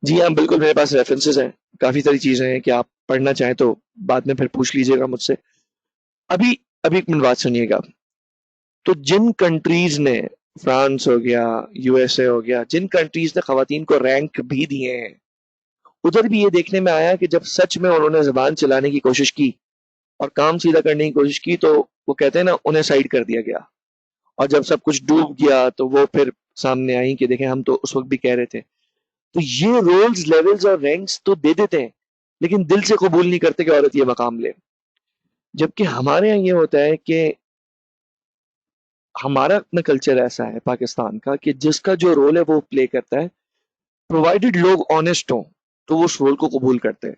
जी हाँ बिल्कुल, मेरे पास रेफरेंसेस हैं, काफी सारी चीजें हैं कि आप पढ़ना चाहें तो बाद में फिर पूछ लीजिएगा मुझसे। अभी अभी एक मिनट बात सुनिएगा। तो जिन कंट्रीज ने, फ्रांस हो गया, यूएसए हो गया, जिन कंट्रीज ने खवातीन को रैंक भी दिए हैं, उधर भी ये देखने में आया कि जब सच में उन्होंने जबान चलाने की कोशिश की और काम सीधा करने की कोशिश की, तो वो कहते हैं ना, उन्हें साइड कर दिया गया। और जब सब कुछ डूब गया तो वो फिर सामने आई कि देखें हम तो उस वक्त भी कह रहे थे। तो ये रोल्स लेवल्स और रैंक्स तो दे देते हैं, लेकिन दिल से कबूल नहीं करते कि औरत ये मकाम ले। जबकि हमारे यहाँ ये होता है कि हमारा अपना कल्चर ऐसा है पाकिस्तान का कि जिसका जो रोल है वो प्ले करता है, प्रोवाइडेड लोग ऑनेस्ट हों तो वो उस रोल को कबूल करते हैं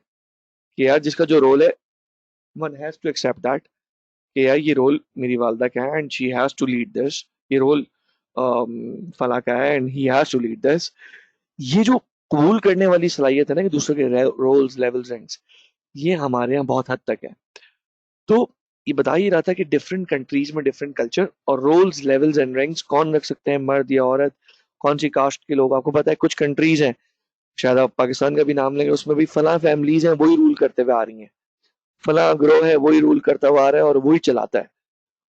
कि यार जिसका जो रोल है, one has to accept that कि यार ये रोल मेरी वालदा का है and she has to lead this. ये रोल फला का है and he has to lead this. ये जो कबूल करने वाली सलाहियत है ना कि दूसरे के रोल्स लेवल्स रैंक्स, ये हमारे यहाँ बहुत हद तक है। तो ये बता ही रहा था कि डिफरेंट कंट्रीज में डिफरेंट कल्चर और रोल्स लेवल्स एंड रैंक्स कौन रख सकते हैं, मर्द या औरत, कौन सी कास्ट के लोग। आपको पता है कुछ कंट्रीज हैं, शायद आप पाकिस्तान का भी नाम लेंगे, उसमें भी फला फैमिलीज हैं वही रूल करते हुए आ रही हैं, फला ग्रोह है वही रूल करता हुआ आ रहा है और वही चलाता है।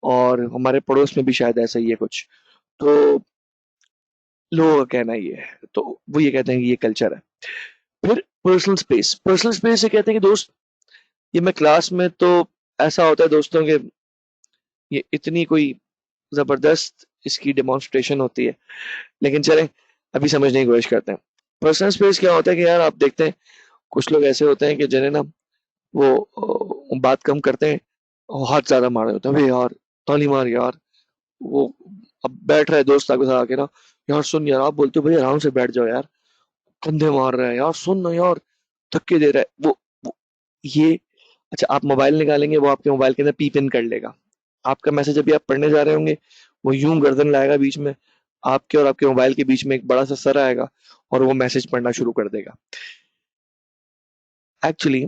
और हमारे पड़ोस में भी शायद ऐसा ही है कुछ। तो लोगों का कहना ये है, तो वो ये कहते हैं कि ये कल्चर है। फिर पर्सनल स्पेस, पर्सनल स्पेस से कहते हैं कि दोस्त, ये मैं क्लास में तो ऐसा होता है दोस्तों के, ये इतनी कोई जबरदस्त इसकी डेमोन्स्ट्रेशन होती है, लेकिन चलें, अभी समझने की कोशिश करते हैं। पर्सनल स्पेस क्या होता है कि यार आप देखते हैं कुछ लोग ऐसे होते हैं कि जिन्हें ना वो बात कम करते हैं और हाथ ज्यादा मार रहे होते हैं, अबे यार ताली मार यार, वो अब बैठ रहा है दोस्त आपके साथ आके ना, यार सुन यार, आप बोलते हो भाई आराम से बैठ जाओ यार, कंधे मार रहा है यार, सुन ना यार, धक्के दे रहा है वो ये। अच्छा आप मोबाइल निकालेंगे, वो आपके मोबाइल के अंदर पी पिन कर लेगा, आपका मैसेज अभी आप पढ़ने जा रहे होंगे, वो यूं गर्दन लाएगा बीच में, आपके और आपके मोबाइल के बीच में एक बड़ा सा सर आएगा और वो मैसेज पढ़ना शुरू कर देगा। एक्चुअली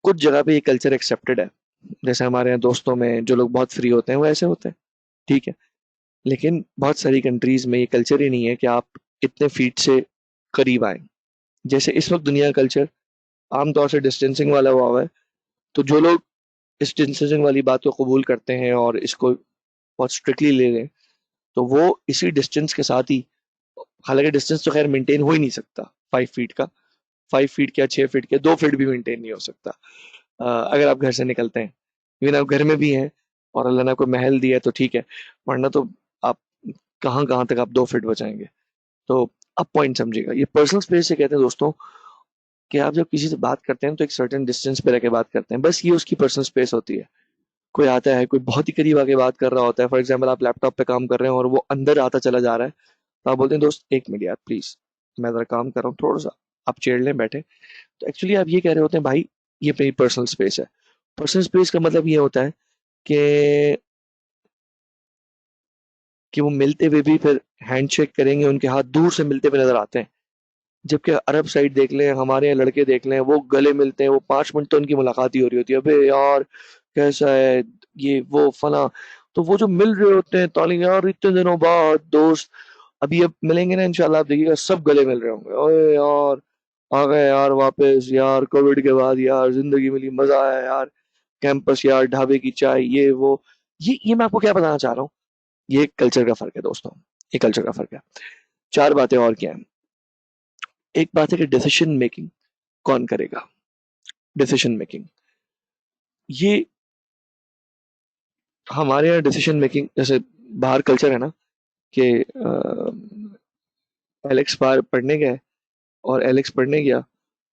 कुछ जगह पे ये कल्चर एक्सेप्टेड है, जैसे हमारे यहाँ दोस्तों में जो लोग बहुत फ्री होते हैं वो ऐसे होते हैं, ठीक है। लेकिन बहुत सारी कंट्रीज में ये कल्चर ही नहीं है कि आप इतने फीट से करीब आए। जैसे इस वक्त दुनिया का कल्चर आमतौर से डिस्टेंसिंग वाला हुआ है, तो जो लोग इस डिस्टेंसिंग वाली बात को कबूल करते हैं और इसको बहुत स्ट्रिक्टली ले रहे हैं, तो वो इसी डिस्टेंस के साथ ही, हालांकि डिस्टेंस तो खैर मेंटेन हो ही नहीं सकता 5 फीट का, 5 फीट क्या 6 फीट क्या 2 फीट भी मेंटेन नहीं हो सकता अगर आप घर से निकलते हैं, इवन आप घर में भी हैं और अल्लाह ने आपको महल दिया है तो ठीक है, वरना तो आप कहाँ कहाँ तक आप 2 फीट बचाएंगे। तो अब पॉइंट समझिएगा, ये पर्सनल स्पेस से कहते हैं दोस्तों कि आप जब किसी से बात करते हैं तो एक सर्टेन डिस्टेंस पे रह के बात करते हैं, बस ये उसकी पर्सनल स्पेस होती है। कोई आता है, कोई बहुत ही करीब आके बात कर रहा होता है, फॉर एग्जाम्पल आप लैपटॉप पे काम कर रहे हैं और वो अंदर आता चला जा रहा है, तो आप बोलते हैं दोस्त 1 मिनट यार प्लीज, मैं जरा काम कर रहा हूँ थोड़ा सा, आप चेयर लें बैठे। तो एक्चुअली आप ये कह रहे होते हैं भाई ये मेरी पर्सनल स्पेस है। पर्सनल स्पेस का मतलब ये होता है कि वो मिलते हुए भी फिर हैंडशेक करेंगे, उनके हाथ दूर से मिलते हुए नजर आते हैं। जबकि अरब साइड देख लें, हमारे यहाँ लड़के देख लें, वो गले मिलते हैं, वो 5 मिनट तो उनकी मुलाकात ही हो रही होती है, अबे यार कैसा है, ये वो फला। तो वो जो मिल रहे होते हैं ताली यार इतने दिनों बाद दोस्त, अभी अब मिलेंगे ना इंशाल्लाह, आप देखिएगा सब गले मिल रहे होंगे, ओए यार आ गए यार वापस यार, कोविड के बाद यार जिंदगी मिली, मजा आया यार, कैंपस यार, ढाबे की चाय, ये वो। ये मैं आपको क्या बताना चाह रहा हूँ, ये कल्चर का फर्क है दोस्तों, ये कल्चर का फर्क है। 4 बातें और क्या है। एक बात है कि डिसीजन मेकिंग कौन करेगा, डिसीजन मेकिंग, ये हमारे यहाँ डिसीजन मेकिंग, जैसे बाहर कल्चर है ना कि एलेक्स बाहर पढ़ने गए और एलेक्स पढ़ने गया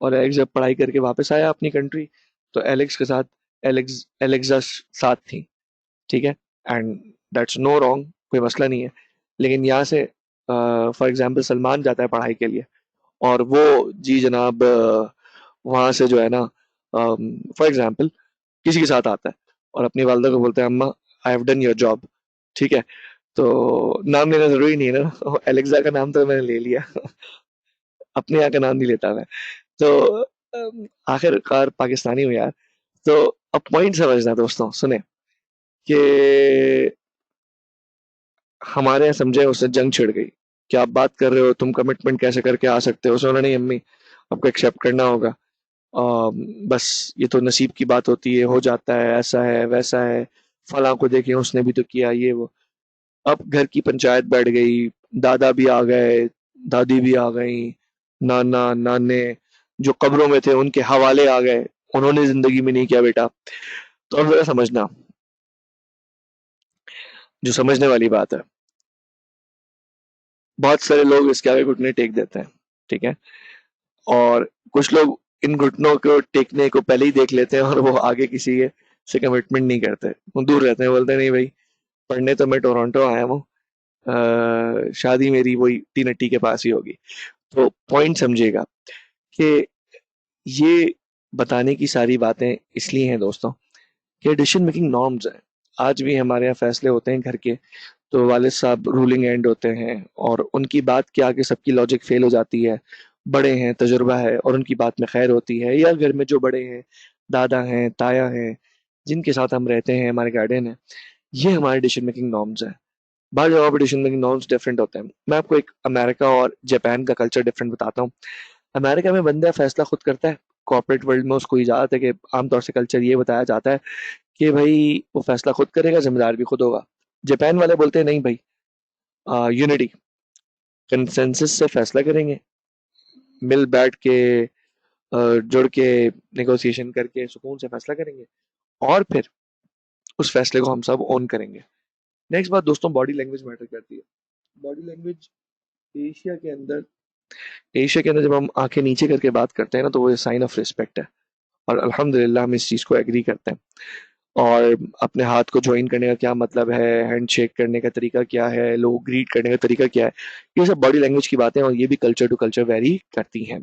और एलेक्स जब पढ़ाई करके वापस आया अपनी कंट्री, तो एलेक्स के साथ एलेक्सा साथ थी, ठीक है, एंड दैट्स नो रॉन्ग, कोई मसला नहीं है। लेकिन यहाँ से फॉर एग्जांपल सलमान जाता है पढ़ाई के लिए और वो जी जनाब वहाँ से जो है ना फॉर एग्जांपल किसी के साथ आता है और अपनी वालदा को बोलता है अम्मा I have done your job, ठीक है। तो नाम लेना जरूरी नहीं है ना, एलेक्सा का नाम तो मैंने ले लिया अपने यहाँ का नाम नहीं लेता मैं। तो आखिरकार पाकिस्तानी हूँ यार। तो अब पॉइंट समझना दोस्तों, सुने कि हमारे यहाँ समझे उससे जंग छिड़ गई कि आप बात कर रहे हो, तुम कमिटमेंट कैसे करके आ सकते हो, सोना नहीं अम्मी, आपको एक्सेप्ट करना होगा। बस ये तो नसीब की बात होती है, हो जाता है, ऐसा है वैसा है, फलां को देखिए उसने भी तो किया ये वो। अब घर की पंचायत बैठ गई, दादा भी आ गए, दादी भी आ गई, नाना नाने जो कब्रों में थे उनके हवाले आ गए, उन्होंने जिंदगी में नहीं किया बेटा। तो अब जरा समझना, जो समझने वाली बात है, बहुत सारे लोग इसके आगे घुटने टेक देते हैं, ठीक है, और कुछ लोग इन घुटनों को टेकने को पहले ही देख लेते हैं और वो आगे किसी के से कमिटमेंट नहीं करते, वो दूर रहते हैं, बोलते हैं नहीं भाई, पढ़ने तो मैं टोरंटो आया हूँ, शादी मेरी वही टीनट्टी के पास ही होगी। तो पॉइंट समझिएगा कि ये बताने की सारी बातें इसलिए हैं दोस्तों कि डिसीजन मेकिंग नॉर्म्स हैं। आज भी हमारे यहाँ फैसले होते हैं घर के, तो वालिद साहब रूलिंग एंड होते हैं और उनकी बात के आगे सबकी लॉजिक फेल हो जाती है। बड़े हैं, तजुर्बा है और उनकी बात में खैर होती है, या घर में जो बड़े हैं, दादा हैं, ताया हैं, जिनके साथ हम रहते हैं, हमारे गार्डियन हैं, ये हमारे डिसीजन मेकिंग नॉर्म्स हैं। बाहर जगह पर डिसीजन मेकिंग नॉर्म्स डिफरेंट होते हैं। मैं आपको एक अमेरिका और जापान का कल्चर डिफरेंट बताता हूँ। अमेरिका में बंदा फैसला खुद करता है, कॉर्पोरेट वर्ल्ड में उसको इजाजत है कि आमतौर से कल्चर ये बताया जाता है कि भाई वो फैसला खुद करेगा, जिम्मेदार भी खुद होगा। जापान वाले बोलते हैं नहीं भाई, यूनिटी, कंसेंसस से फैसला करेंगे, मिल बैठ के जुड़ के नेगोशिएशन करके सुकून से फैसला करेंगे और फिर उस फैसले को हम सब ओन करेंगे। नेक्स्ट बात दोस्तों, बॉडी लैंग्वेज मैटर करती है। बॉडी लैंग्वेज एशिया के अंदर एशिया के अंदर जब हम आंखें नीचे करके बात करते हैं ना, तो वो साइन ऑफ रिस्पेक्ट है, और अल्हम्दुलिल्लाह हम इस चीज़ को एग्री करते हैं। और अपने हाथ को ज्वाइन करने का क्या मतलब है, हैंडशेक करने का तरीका क्या है, लोग ग्रीट करने का तरीका क्या है, ये सब बॉडी लैंग्वेज की बातें हैं, और ये भी कल्चर टू कल्चर वेरी करती हैं।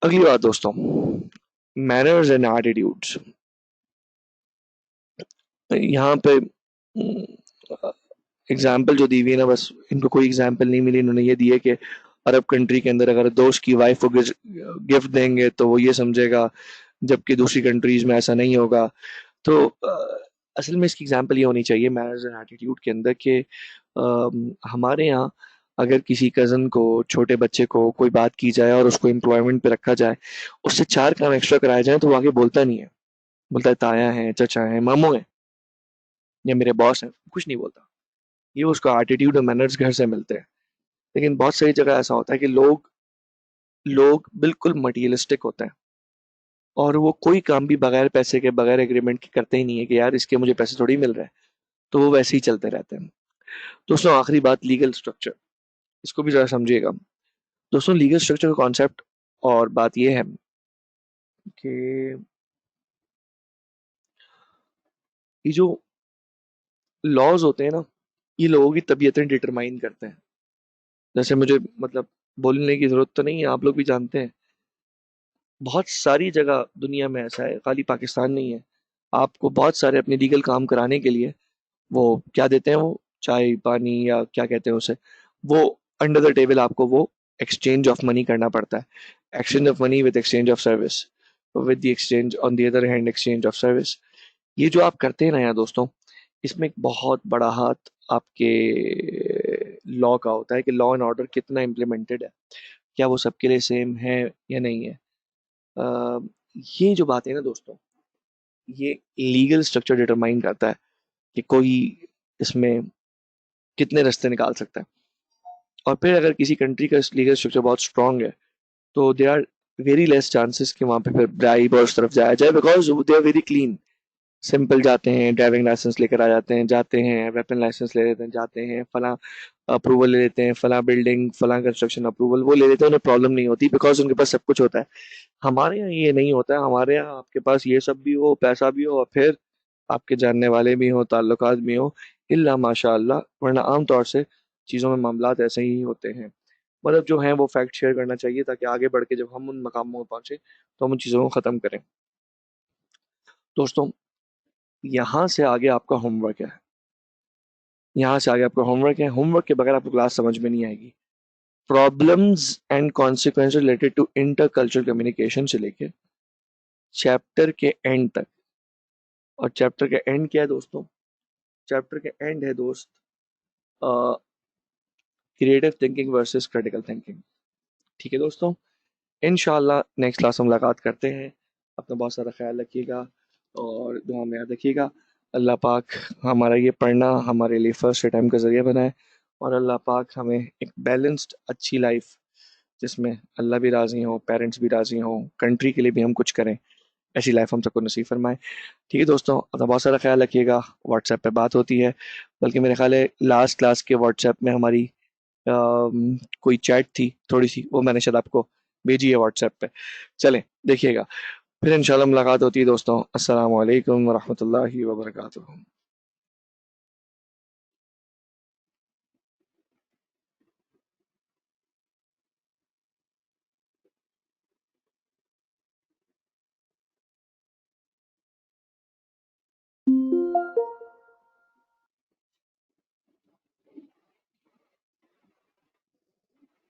अगली बात दोस्तों, मैनर्स एंड एटीट्यूड्स। यहाँ पे एग्जाम्पल जो दी हुई है ना, बस इनको कोई एग्जाम्पल नहीं मिली, इन्होंने ये दिए कि अरब कंट्री के अंदर अगर दोस्त की वाइफ को गिफ्ट देंगे तो वो ये समझेगा, जबकि दूसरी कंट्रीज में ऐसा नहीं होगा। तो असल में इसकी एग्जाम्पल ये होनी चाहिए मैनर्स एंड एटीट्यूड के अंदर कि हमारे यहाँ अगर किसी कज़न को, छोटे बच्चे को कोई बात की जाए और उसको एम्प्लॉयमेंट पे रखा जाए, उससे 4 काम एक्स्ट्रा कराए जाए, तो वो आगे बोलता नहीं है। बोलता है ताया है, चचा है, मामू है, या मेरे बॉस हैं, कुछ नहीं बोलता। ये उसका एटीट्यूड और मैनर्स घर से मिलते हैं। लेकिन बहुत सारी जगह ऐसा होता है कि लोग लोग बिल्कुल मटीरियलिस्टिक होते हैं, और वो कोई काम भी बगैर पैसे के, बगैर एग्रीमेंट के करते ही नहीं है कि यार इसके मुझे पैसे थोड़ी मिल रहे हैं, तो वो वैसे ही चलते रहते हैं। दोस्तों आखिरी बात, लीगल स्ट्रक्चर, इसको भी जरा समझिएगा। दोस्तों लीगल स्ट्रक्चर का कॉन्सेप्ट और बात यह है कि ये जो लॉज होते हैं ना, ये लोगों की तबीयतें डिटरमाइन करते हैं। जैसे मुझे मतलब बोलने की जरूरत तो नहीं है, आप लोग भी जानते हैं, बहुत सारी जगह दुनिया में ऐसा है, खाली पाकिस्तान नहीं है। आपको बहुत सारे अपने लीगल काम कराने के लिए वो क्या देते हैं, वो चाय पानी या क्या कहते हैं उसे, वो अंडर द टेबल आपको वो एक्सचेंज ऑफ मनी करना पड़ता है। Exchange of money with exchange of service, with the exchange on the other hand exchange of service. ये जो आप करते हैं ना यार दोस्तों, इसमें एक बहुत बड़ा हाथ आपके लॉ का होता है कि लॉ एंड ऑर्डर कितना इम्प्लीमेंटेड है, क्या वो सबके लिए सेम है या नहीं है। अ, ये जो बात है ना दोस्तों, ये लीगल स्ट्रक्चर डिटरमाइन करता है कि कोई इसमें कितने रास्ते निकाल सकता है। और फिर अगर किसी कंट्री का लीगल स्ट्रक्चर बहुत स्ट्रांग है, तो they are very less chances कि वहाँ पे फिर ब्राइब और उस तरफ जाया जाए, because they are very clean. Simple जाते हैं, ड्राइविंग लाइसेंस लेकर आ जाते हैं, जाते हैं वेपन लाइसेंस ले लेते हैं, जाते हैं फला अप्रूवल ले लेते हैं, फला बिल्डिंग फला कंस्ट्रक्शन अप्रूवल वो ले लेते हैं, उन्हें प्रॉब्लम नहीं होती, बिकॉज उनके पास सब कुछ होता है। हमारे यहाँ ये नहीं होता है। हमारे यहाँ आपके पास ये सब भी हो, पैसा भी हो, और फिर आपके जानने वाले भी हो, ताल्लुकात भी हो, इल्ला माशाअल्लाह, वरना आमतौर से चीज़ों में मामलात ऐसे ही होते हैं। मतलब जो हैं वो फैक्ट शेयर करना चाहिए, ताकि आगे बढ़ के जब हम उन मकामों में पहुंचे तो हम उन चीज़ों को ख़त्म करें। दोस्तों यहाँ से आगे आपका होमवर्क है, यहाँ से आगे आपका होमवर्क है। होमवर्क के बगैर आपको क्लास समझ में नहीं आएगी। Problems and consequence related to inter cultural communication से लेके चैप्टर के एंड तक। और चैप्टर के एंड क्या है दोस्तों? चैप्टर के एंड है दोस्त, creative thinking versus critical thinking. ठीक है दोस्तों, इंशाल्लाह नेक्स्ट क्लास में मुलाकात करते हैं। अपना बहुत सारा ख्याल रखिएगा और दुआ में याद रखिएगा। अल्लाह पाक हमारा ये पढ़ना हमारे लिए फर्स्ट टाइम का ज़रिया बनाए, और अल्लाह पाक हमें एक बैलेंस्ड अच्छी लाइफ, जिसमें अल्लाह भी राज़ी हो, पेरेंट्स भी राज़ी हो, कंट्री के लिए भी हम कुछ करें, ऐसी लाइफ हम सबको नसीब फरमाए। ठीक है दोस्तों, अपना बहुत सारा ख्याल रखिएगा। व्हाट्सएप पे बात होती है, बल्कि मेरे ख्याल है लास्ट क्लास के व्हाट्सएप में हमारी कोई चैट थी थोड़ी सी, वो मैंने शायद आपको भेजी है व्हाट्सएप पे। चलें देखिएगा, फिर इंशाल्लाह मुलाकात होती है दोस्तों। अस्सलाम वालेकुम वरहमतुल्लाहि वबरकातुहू।